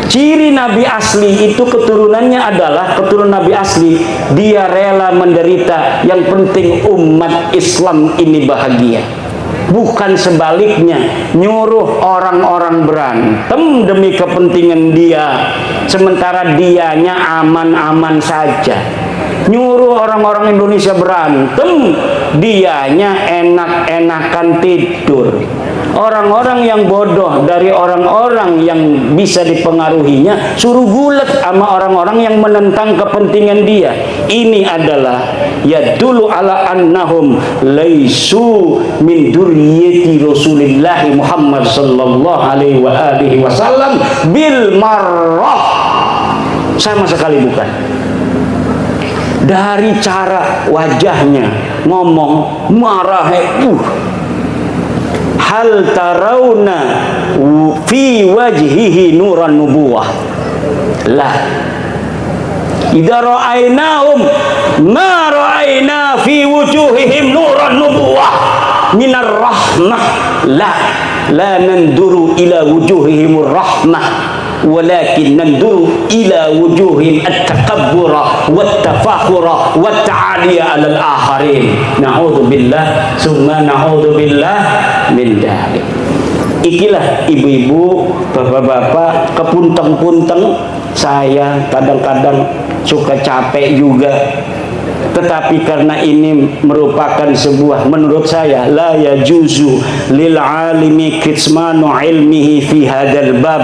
Ciri Nabi asli itu keturunannya adalah keturunan Nabi asli. Dia rela menderita. Yang penting umat Islam ini bahagia. Bukan sebaliknya, nyuruh orang-orang berantem demi kepentingan dia, sementara dianya aman-aman saja. Nyuruh orang-orang Indonesia berantem, dianya enak-enakan tidur. Orang-orang yang bodoh dari orang-orang yang bisa dipengaruhinya suruh gulat sama orang-orang yang menentang kepentingan dia. Ini adalah yadullu ala annahum laisu min durriyati Rasulillah Muhammad sallallahu alaihi wasallam bil marrah. Sama sekali bukan. Dari cara wajahnya ngomong marah, hal tarawna fi wajhihi nuran nubuwah. Lah, idza ra'ainahum ma ra'aina fi wujuhihim nuran nubuwah minar rahmah. La nanduru ila wujuhihim rahmah, walakin nanduru ila wujuhihim at-takabbura wat-tafakhura wat-ta'aliya 'alal akharin. Na'udzubillah summa na'udzubillah min dzalik. Ikilah ibu-ibu, bapak-bapak, kepunteng-punteng saya kadang-kadang suka capek juga. Tetapi karena ini merupakan sebuah, menurut saya, la yajuzu lil alimi kitmanu ilmihi fi hadzal bab,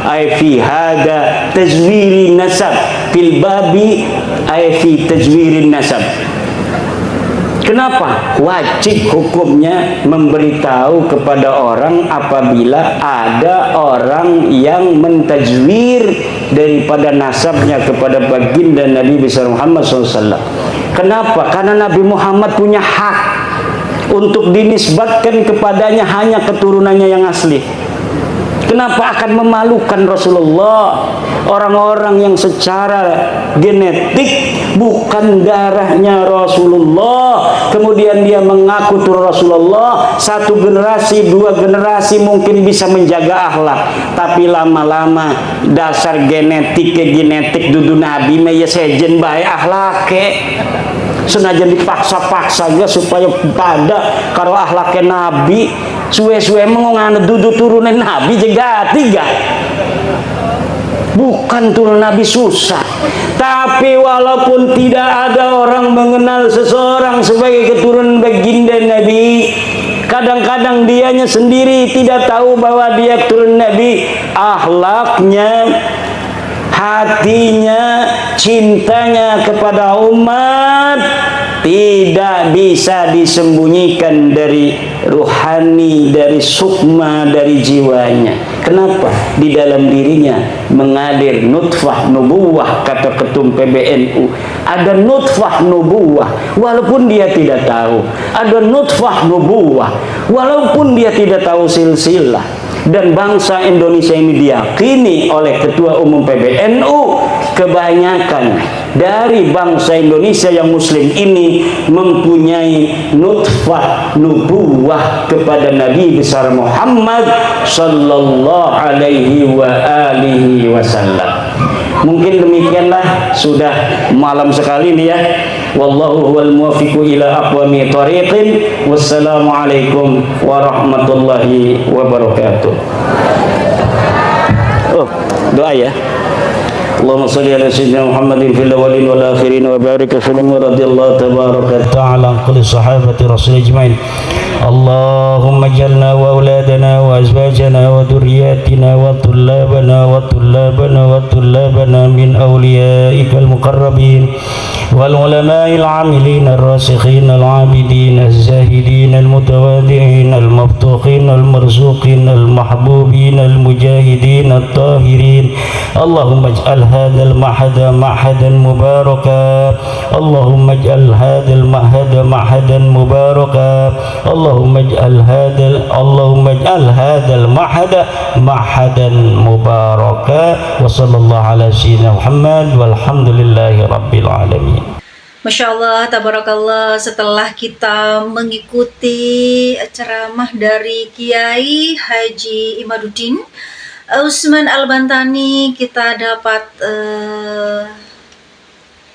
ay fi hada tajwiri nasab, fil babi ay fi tajwirin nasab. Kenapa? Wajib hukumnya memberitahu kepada orang apabila ada orang yang mentajwir daripada nasabnya kepada baginda Nabi besar Muhammad SAW. Kenapa? Karena Nabi Muhammad punya hak untuk dinisbatkan kepadanya hanya keturunannya yang asli. Kenapa akan memalukan Rasulullah? Orang-orang yang secara genetik bukan darahnya Rasulullah, kemudian dia mengaku turun Rasulullah, satu generasi, dua generasi mungkin bisa menjaga akhlak, tapi lama-lama dasar genetik dudu Nabi ya sejen baik akhlak senajan dipaksa-paksa aja supaya pada karo akhlaknya Nabi suwe-suwe mengongan dudu turunan Nabi juga tiga. Bukan turun Nabi susah, tapi walaupun tidak ada orang mengenal seseorang sebagai keturunan baginda Nabi, kadang-kadang dianya sendiri tidak tahu bahwa dia keturunan Nabi. Akhlaknya, hatinya, cintanya kepada umat tidak bisa disembunyikan dari ruhani, dari sukma, dari jiwanya. Kenapa? Di dalam dirinya mengalir nutfah nubuwah, kata ketum PBNU. Ada nutfah nubuwah walaupun dia tidak tahu. Ada nutfah nubuwah walaupun dia tidak tahu silsilah. Dan bangsa Indonesia ini diyakini oleh Ketua Umum PBNU, kebanyakan dari bangsa Indonesia yang muslim ini mempunyai nutfah nubuwah kepada Nabi besar Muhammad sallallahu alaihi wa alihi wasallam. Mungkin demikianlah, sudah malam sekali nih ya. Wallahu huwal muwaffiqu ila aqwami thariqin. Wassalamualaikum warahmatullahi wabarakatuh. Oh, doa ya. Allahumma shalli ala sayyidina Muhammadin fil awwalin wal akhirin wa barik sallallahu radhiyallahu tabaraka ta'ala an kulli sahabati rasul ajmain. اللهم اجعلنا وأولادنا وأزواجنا وذرياتنا وطلابنا من أوليائك المقربين والعلماء العاملين الراسخين العابدين الزاهدين المتواضعين المفتوحين المرزوقين المحبوبين المجاهدين الطاهرين. اللهم اجعل هذا المعهد معهدا مباركا. اللهم اجعل هذا المعهد معهدا مباركا. اللهم اجعل هذا المعهد معهدا مباركا. وصلى الله على سيدنا محمد والحمد لله رب العالمين. Masya Allah, tabarakallah. Setelah kita mengikuti ceramah dari Kiai Haji Imaduddin Utsman Al-Bantani, kita dapat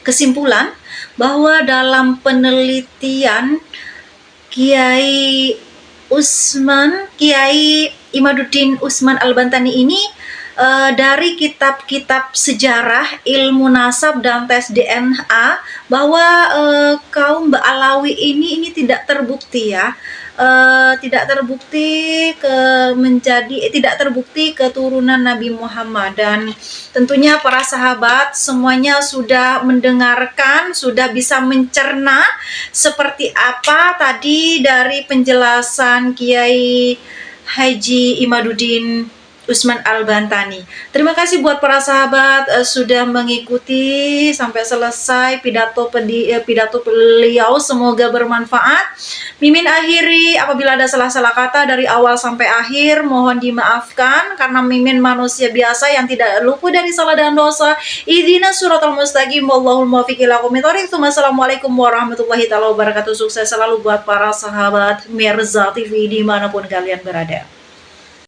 kesimpulan bahwa dalam penelitian Kiai Imaduddin Utsman Al-Bantani ini, dari kitab-kitab sejarah, ilmu nasab dan tes DNA, bahwa kaum Ba'alawi ini tidak terbukti ya, tidak terbukti keturunan Nabi Muhammad. Dan tentunya para sahabat semuanya sudah mendengarkan, sudah bisa mencerna seperti apa tadi dari penjelasan Kiai Haji Imaduddin Utsman Al-Bantani. Terima kasih buat para sahabat sudah mengikuti sampai selesai pidato beliau, semoga bermanfaat. Mimin akhiri, apabila ada salah-salah kata dari awal sampai akhir mohon dimaafkan, karena Mimin manusia biasa yang tidak luput dari salah dan dosa. Ihdinas siratal mustaqim, wallahul muwaffiq ila aqwamit thoriq. Assalamualaikum warahmatullahi wabarakatuh. Sukses selalu buat para sahabat Mirza TV dimanapun kalian berada.